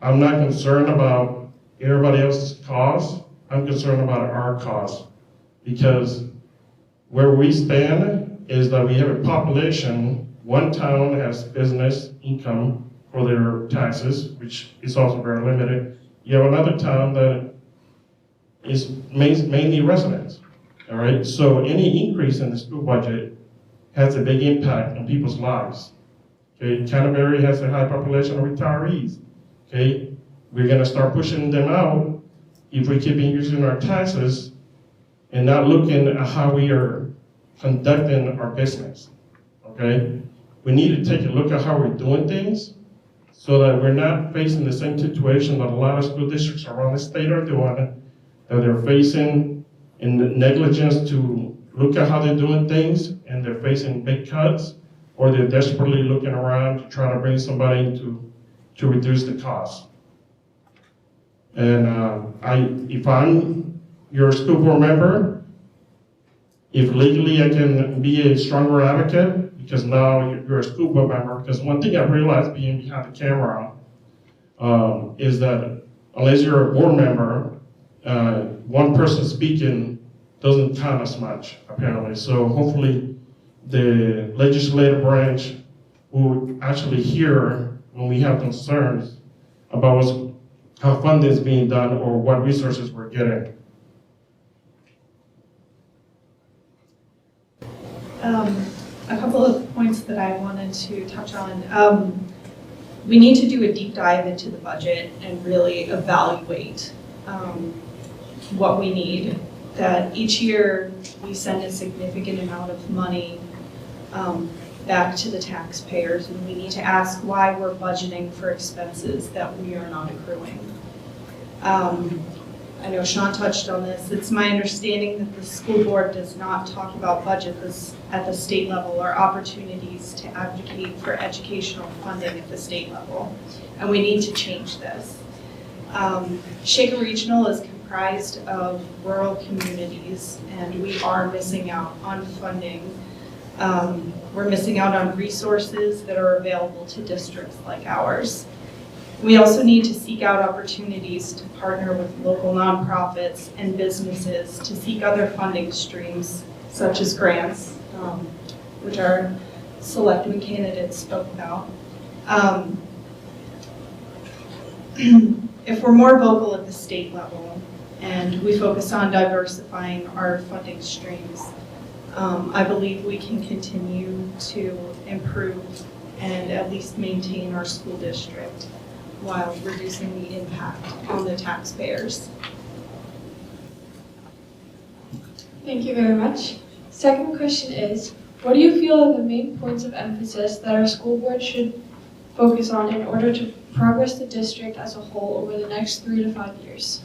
I'm not concerned about everybody else's costs. I'm concerned about our costs, because where we stand is that we have a population, one town has business income, for their taxes, which is also very limited. You have another town that is mainly residents, all right? So any increase in the school budget has a big impact on people's lives. Okay, Canterbury has a high population of retirees. Okay, we're gonna start pushing them out if we keep using our taxes and not looking at how we are conducting our business. Okay, we need to take a look at how we're doing things so that we're not facing the same situation that a lot of school districts around the state are doing, that they're facing in negligence to look at how they're doing things, and they're facing big cuts, or they're desperately looking around to try to bring somebody in to reduce the cost. And if I'm your school board member, if legally I can be a stronger advocate, because now you're a school board member, because one thing I realized being behind the camera is that unless you're a board member, one person speaking doesn't count as much, apparently. So hopefully the legislative branch will actually hear when we have concerns about how funding is being done or what resources we're getting. A couple of points that I wanted to touch on. We need to do a deep dive into the budget and really evaluate what we need. That each year we send a significant amount of money back to the taxpayers, and we need to ask why we're budgeting for expenses that we are not accruing. I know Sean touched on this. It's my understanding that the school board does not talk about budgets at the state level or opportunities to advocate for educational funding at the state level, and we need to change this. Shaker Regional is comprised of rural communities, and we are missing out on funding. We're missing out on resources that are available to districts like ours. We also need to seek out opportunities to partner with local nonprofits and businesses to seek other funding streams, such as grants, which our selectmen candidates spoke about. If we're more vocal at the state level and we focus on diversifying our funding streams, I believe we can continue to improve and at least maintain our school district while reducing the impact on the taxpayers. Thank you very much. Second question is, what do you feel are the main points of emphasis that our school board should focus on in order to progress the district as a whole over the next 3 to 5 years?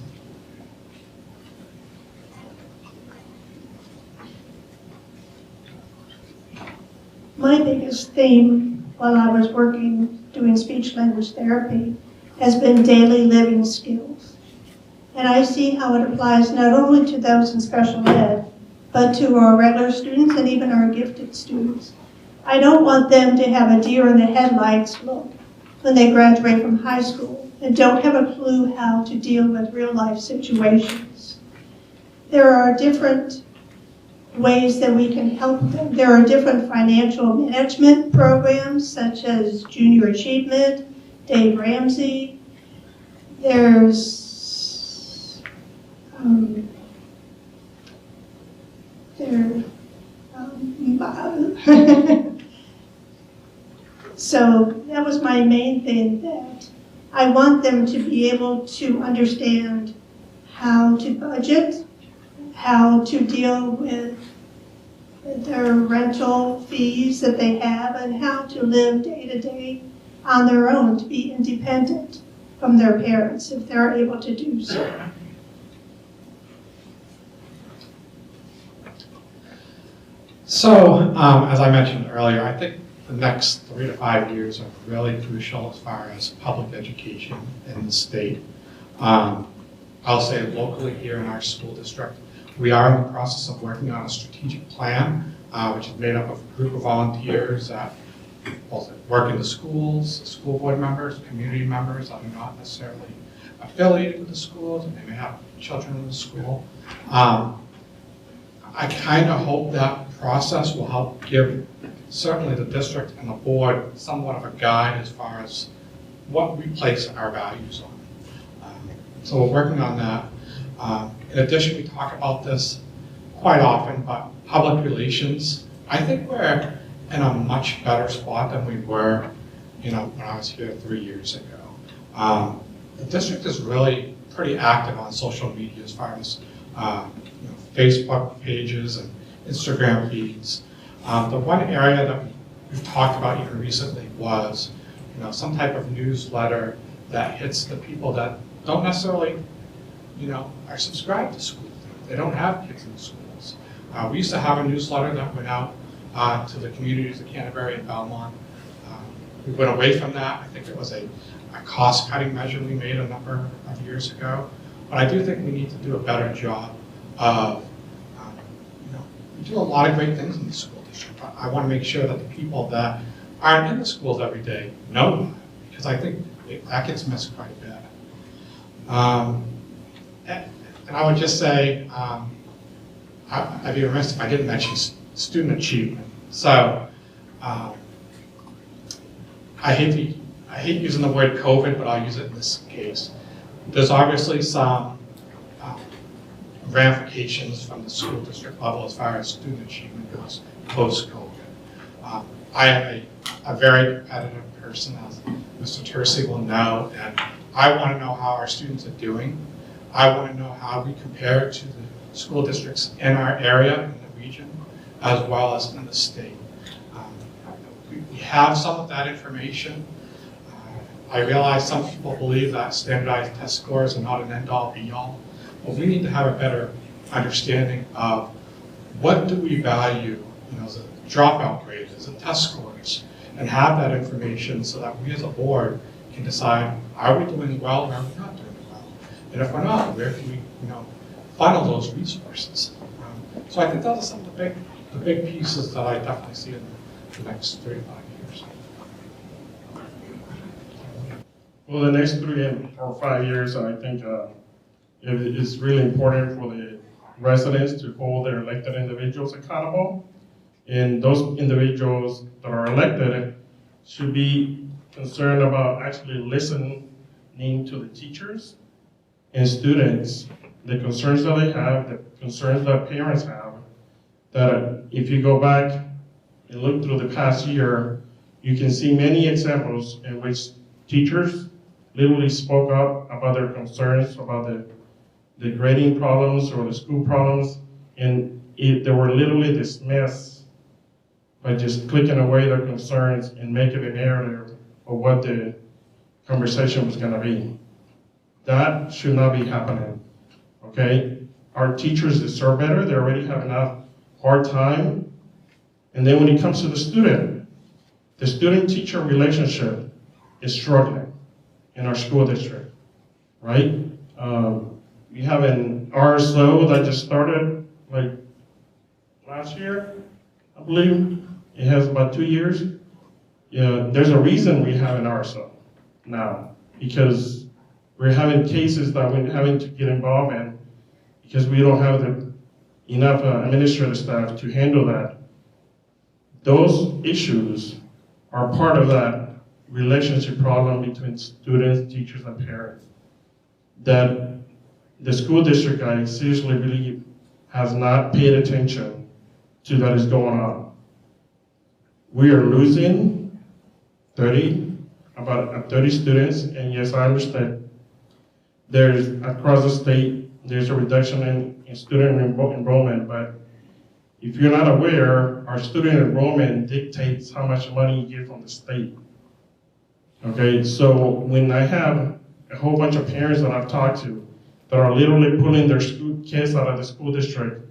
My biggest theme while I was working doing speech language therapy has been daily living skills. And I see how it applies not only to those in special ed, but to our regular students and even our gifted students. I don't want them to have a deer in the headlights look when they graduate from high school and don't have a clue how to deal with real life situations. There are different ways that we can help them. There are different financial management programs such as Junior Achievement, Dave Ramsey. There's so that was my main thing, that I want them to be able to understand how to budget, how to deal with their rental fees that they have, and how to live day to day on their own, to be independent from their parents if they're able to do so. So, as I mentioned earlier, I think the next 3 to 5 years are really crucial as far as public education in the state. I'll say locally here in our school district, we are in the process of working on a strategic plan, which is made up of a group of volunteers that both work in the schools, school board members, community members that are not necessarily affiliated with the schools, and they may have children in the school. I kind of hope that process will help give certainly the district and the board somewhat of a guide as far as what we place our values on. So we're working on that. In addition, we talk about this quite often, but public relations, I think we're in a much better spot than we were, when I was here 3 years ago. The district is really pretty active on social media as far as Facebook pages and Instagram feeds. The one area that we've talked about even recently was some type of newsletter that hits the people that don't necessarily are subscribed to school. They don't have kids in the schools. We used to have a newsletter that went out to the communities of Canterbury and Belmont. We went away from that. I think it was a cost-cutting measure we made a number of years ago. But I do think we need to do a better job of, we do a lot of great things in the school district, but I want to make sure that the people that aren't in the schools every day know about it, because I think that gets missed quite a bit. And I would just say, I'd be remiss if I didn't mention student achievement. So, I hate using the word COVID, but I'll use it in this case. There's obviously some ramifications from the school district level as far as student achievement goes post-COVID. I am a very competitive person, as Mr. Tercey will know, and I want to know how our students are doing. I want to know how we compare to the school districts in our area, in the region, as well as in the state. We have some of that information. I realize some people believe that standardized test scores are not an end-all, be-all, but we need to have a better understanding of what do we value, as a dropout rate, as a test scores, and have that information so that we as a board can decide, are we doing well or are we not doing well? And if we're not, where can we, funnel those resources? So I think those are some of the big pieces that I definitely see in the next 3 to 5 years. Well, the next 3 or 5 years, I think it is really important for the residents to hold their elected individuals accountable. And those individuals that are elected should be concerned about actually listening to the teachers and students, the concerns that they have, the concerns that parents have, that if you go back and look through the past year, you can see many examples in which teachers literally spoke up about their concerns about the grading problems or the school problems, and they were literally dismissed by just clicking away their concerns and making a narrative of what the conversation was going to be. That should not be happening, okay? Our teachers deserve better. They already have enough hard time. And then when it comes to the student-teacher relationship is struggling in our school district, right? We have an RSO that just started like last year, I believe. It has about 2 years. Yeah, there's a reason we have an RSO now, because we're having cases that we're having to get involved in because we don't have enough administrative staff to handle that. Those issues are part of that relationship problem between students, teachers, and parents that the school district, I seriously believe, has not paid attention to that is going on. We are losing about 30 students, and yes, I understand there's, across the state, there's a reduction in student enrollment, but if you're not aware, our student enrollment dictates how much money you get from the state. Okay, so when I have a whole bunch of parents that I've talked to that are literally pulling their kids out of the school district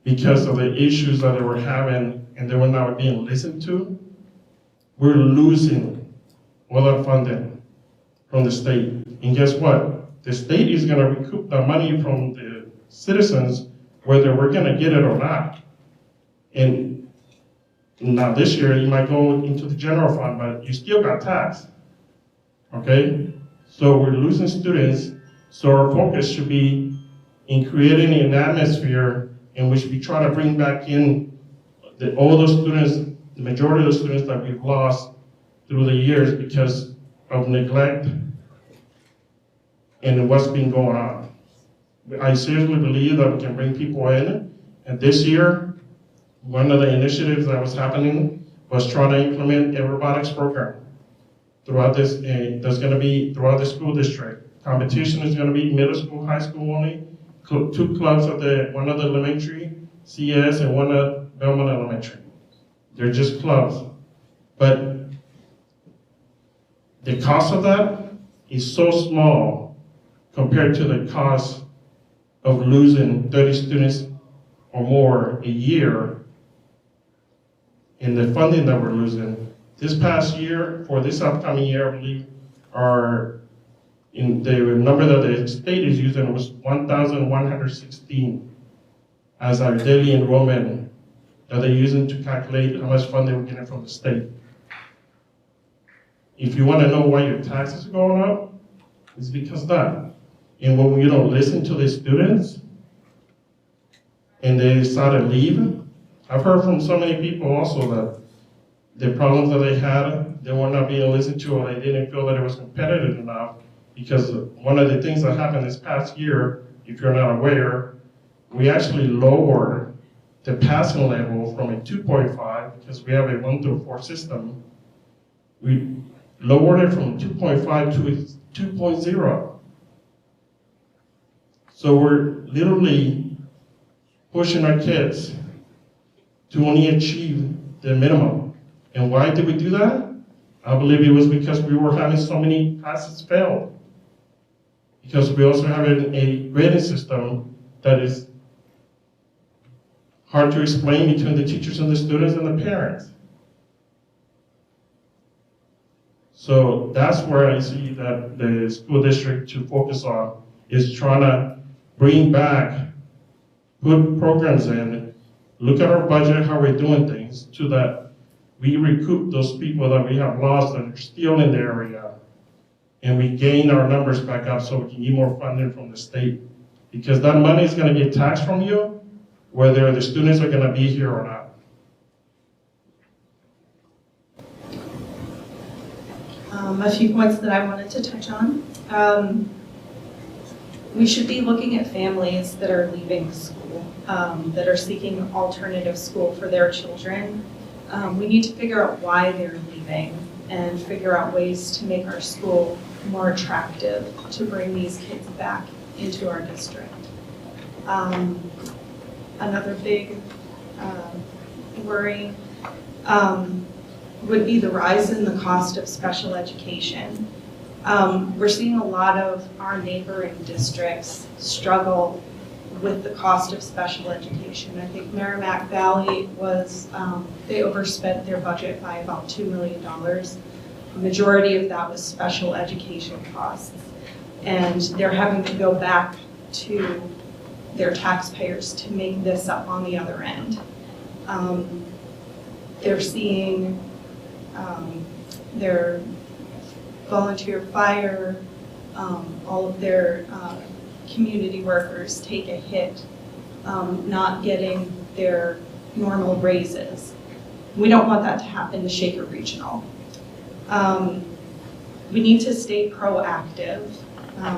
because of the issues that they were having and they were not being listened to, we're losing all that funding from the state. And guess what? The state is going to recoup the money from the citizens, whether we're going to get it or not. And now this year, you might go into the general fund, but you still got taxed. Okay? So we're losing students, so our focus should be in creating an atmosphere in which we try to bring back in all those students, the majority of the students that we've lost through the years because of neglect and what's been going on. I seriously believe that we can bring people in, and this year, one of the initiatives that was happening was trying to implement a robotics program throughout this, that's gonna be throughout the school district. Competition is gonna be middle school, high school only, 2 clubs at one of the elementary, CS, and one at Belmont Elementary. They're just clubs. But the cost of that is so small compared to the cost of losing 30 students or more a year in the funding that we're losing. This past year, for this upcoming year, I believe, the number that the state is using was 1,116 as our daily enrollment that they're using to calculate how much funding we're getting from the state. If you want to know why your taxes are going up, it's because of that. And when you don't listen to the students and they decide to leave, I've heard from so many people also that the problems that they had, they were not being listened to, or they didn't feel that it was competitive enough. Because one of the things that happened this past year, if you're not aware, we actually lowered the passing level from a 2.5, because we have a 1 through 4 system. We lowered it from 2.5 to 2.0. So we're literally pushing our kids to only achieve the minimum. And why did we do that? I believe it was because we were having so many passes failed. Because we also have a grading system that is hard to explain between the teachers and the students and the parents. So that's where I see that the school district to focus on is trying to bring back, put programs in, look at our budget, how we're doing things, so that we recoup those people that we have lost that are still in the area, and we gain our numbers back up so we can get more funding from the state. Because that money is going to get taxed from you, whether the students are going to be here or not. A few points that I wanted to touch on. We should be looking at families that are leaving school, that are seeking alternative school for their children. We need to figure out why they're leaving and figure out ways to make our school more attractive to bring these kids back into our district. Another big worry would be the rise in the cost of special education. We're seeing a lot of our neighboring districts struggle with the cost of special education. I think Merrimack Valley was, they overspent their budget by about $2 million. The majority of that was special education costs. And they're having to go back to their taxpayers to make this up on the other end. They're seeing their volunteer fire, all of their community workers take a hit, not getting their normal raises. We don't want that to happen to Shaker Regional. We need to stay proactive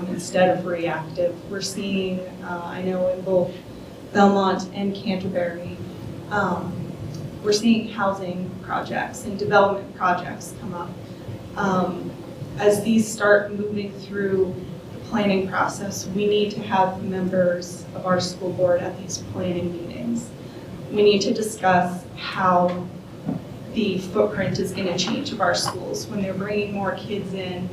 instead of reactive. We're seeing, I know in both Belmont and Canterbury, we're seeing housing projects and development projects come up. As these start moving through the planning process, we need to have members of our school board at these planning meetings. We need to discuss how the footprint is going to change of our schools. When they're bringing more kids in,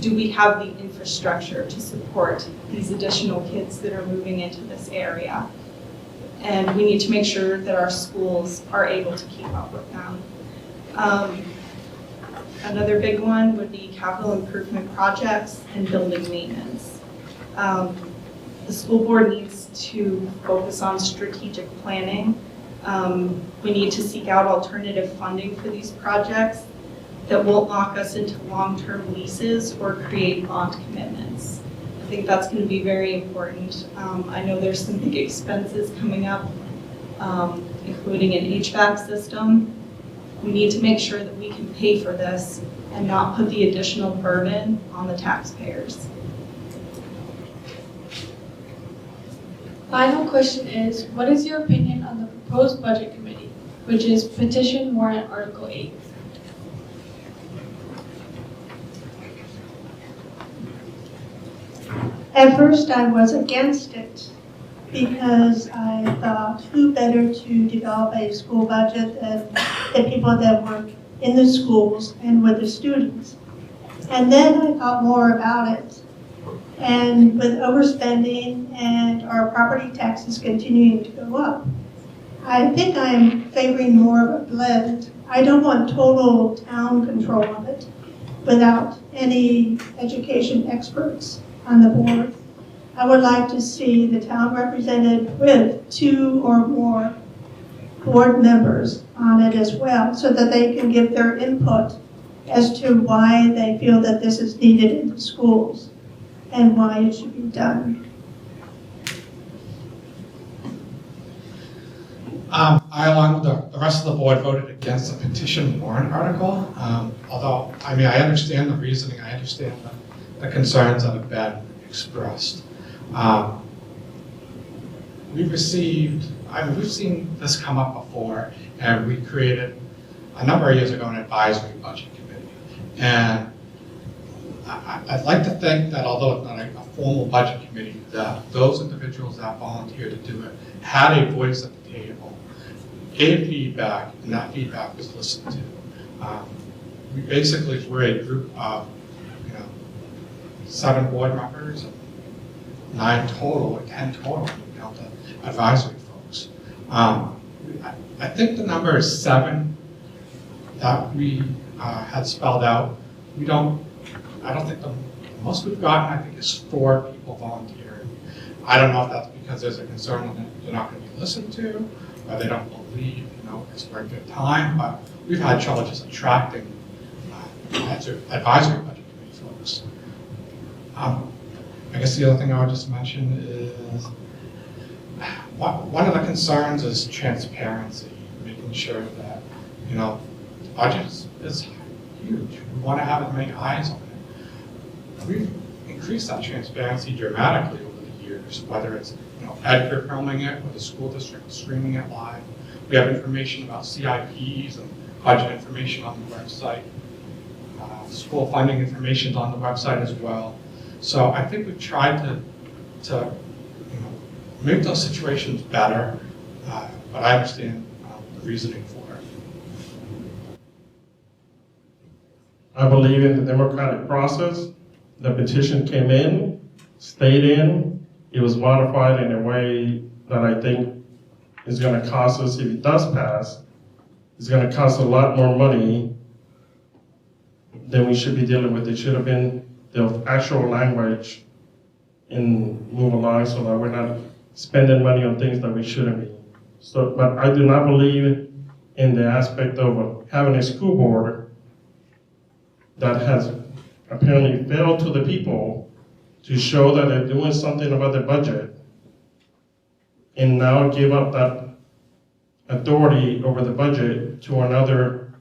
do we have the infrastructure to support these additional kids that are moving into this area? And we need to make sure that our schools are able to keep up with them. Another big one would be capital improvement projects and building maintenance. The school board needs to focus on strategic planning. We need to seek out alternative funding for these projects that won't lock us into long-term leases or create bond commitments. I think that's going to be very important. I know there's some big expenses coming up, including an HVAC system. We need to make sure that we can pay for this and not put the additional burden on the taxpayers. Final question is, what is your opinion on the proposed budget committee, which is petition warrant Article 8? At first, I was against it because I thought who better to develop a school budget than the people that work in the schools and with the students. And then I thought more about it. And with overspending and our property taxes continuing to go up, I think I'm favoring more of a blend. I don't want total town control of it without any education experts on the board. I would like to see the town represented with 2 or more board members on it as well, so that they can give their input as to why they feel that this is needed in the schools and why it should be done. I, along with the rest of the board, voted against the petition warrant article. Although, I mean, I understand the reasoning, I understand the concerns that have been expressed. We've seen this come up before, and we created a number of years ago an advisory budget committee. And I'd like to think that although it's not a formal budget committee, that those individuals that volunteered to do it had a voice at the table, gave feedback, and that feedback was listened to. We basically were a group of 7 board members, 9 total, or 10 total, when you count the advisory folks. I think the number is 7 that we had spelled out. I don't think the most we've gotten, I think, is 4 people volunteering. I don't know if that's because there's a concern that they're not going to be listened to, or they don't believe, it's for a good time, but we've had challenges attracting advisory budget committee folks. I guess the other thing I would just mention is one of the concerns is transparency, making sure that, the budget is huge. We want to have as many eyes on it. We've increased that transparency dramatically over the years, whether it's Edgar filming it or the school district streaming it live. We have information about CIPs and budget information on the website. School funding information is on the website as well. So I think we've tried to make those situations better, but I understand the reasoning for it. I believe in the democratic process. The petition came in, stayed in. It was modified in a way that I think is going to cost us, if it does pass, it's going to cost a lot more money than we should be dealing with. It should have been the actual language and move along so that we're not spending money on things that we shouldn't be. So, but I do not believe in the aspect of having a school board that has apparently failed to the people to show that they're doing something about the budget and now give up that authority over the budget to another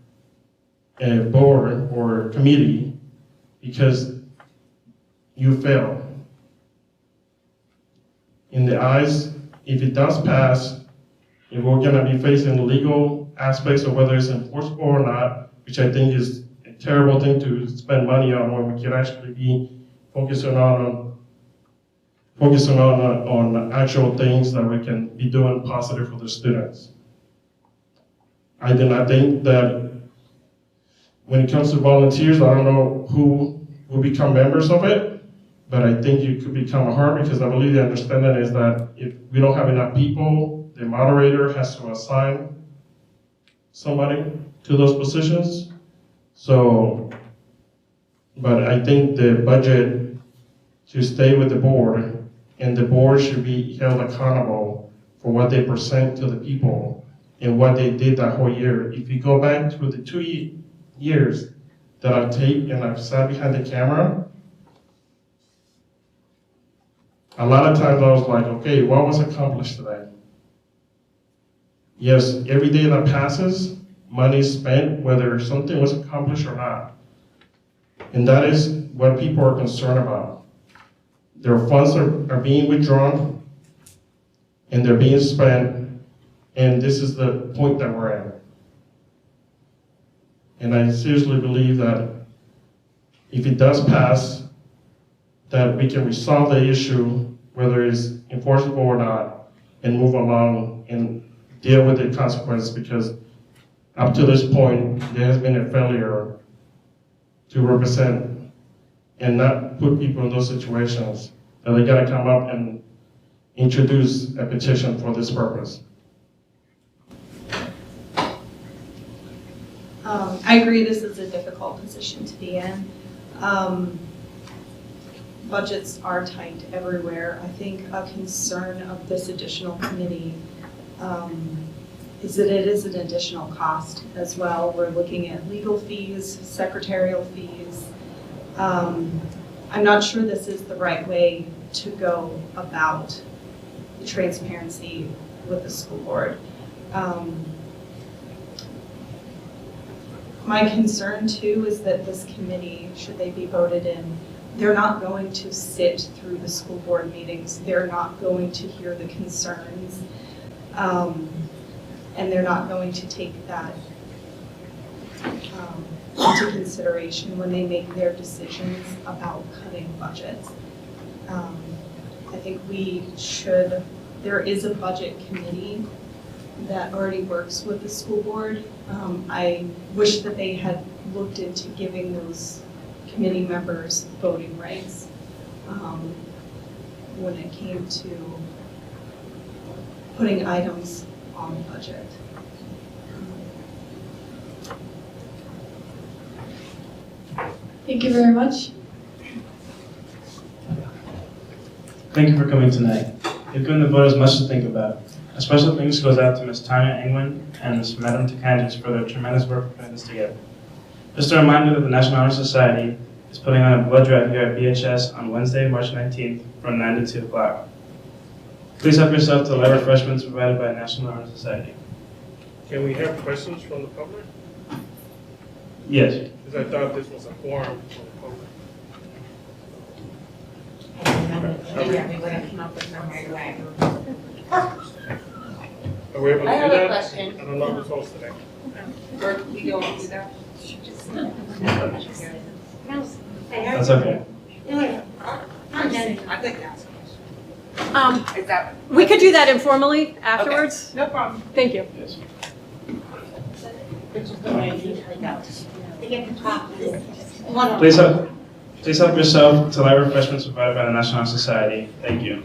board or committee because you fail. In the eyes, if it does pass, if we're gonna be facing legal aspects of whether it's enforceable or not, which I think is a terrible thing to spend money on when we can actually be focusing on actual things that we can be doing positive for the students. I do not think that when it comes to volunteers, I don't know who will become members of it, but I think you could become a heart because I believe the understanding is that if we don't have enough people, the moderator has to assign somebody to those positions. So, but I think the budget should stay with the board and the board should be held accountable for what they present to the people and what they did that whole year. If you go back to the 2 years that I've taped and I've sat behind the camera, a lot of times I was like, okay, what was accomplished today? Yes, every day that passes, money is spent, whether something was accomplished or not. And that is what people are concerned about. Their funds are being withdrawn and they're being spent, and this is the point that we're at. And I seriously believe that if it does pass, that we can resolve the issue, whether it's enforceable or not, and move along and deal with the consequences, because up to this point, there has been a failure to represent and not put people in those situations that they gotta come up and introduce a petition for this purpose. I agree this is a difficult position to be in. Budgets are tight everywhere. I think a concern of this additional committee is that it is an additional cost as well. We're looking at legal fees, secretarial fees. I'm not sure this is the right way to go about transparency with the school board. My concern too is that this committee, should they be voted in, they're not going to sit through the school board meetings. They're not going to hear the concerns. And they're not going to take that into consideration when they make their decisions about cutting budgets. I think there is a budget committee that already works with the school board. I wish that they had looked into giving those committee members voting rights when it came to putting items on the budget. Thank you very much. Thank you for coming tonight. You've given the voters much to think about. A special thanks goes out to Ms. Tanya Engwin and Ms. Madam Takandis for their tremendous work putting this together. Just a reminder that the National Honor Society is putting on a blood drive here at BHS on Wednesday, March 19th from 9 to 2 o'clock. Please help yourself to light refreshments provided by the National Honor Society. Can we have questions from the public? Yes. Because I thought this was a forum for the public. Are we able to do I have that? a question. I don't know who's hosting it. Or we don't do that? That's okay. I think that's. Is that? We could do that informally afterwards. No problem. Thank you. Yes. Please help yourself to light refreshments provided by the National Honor Society. Thank you.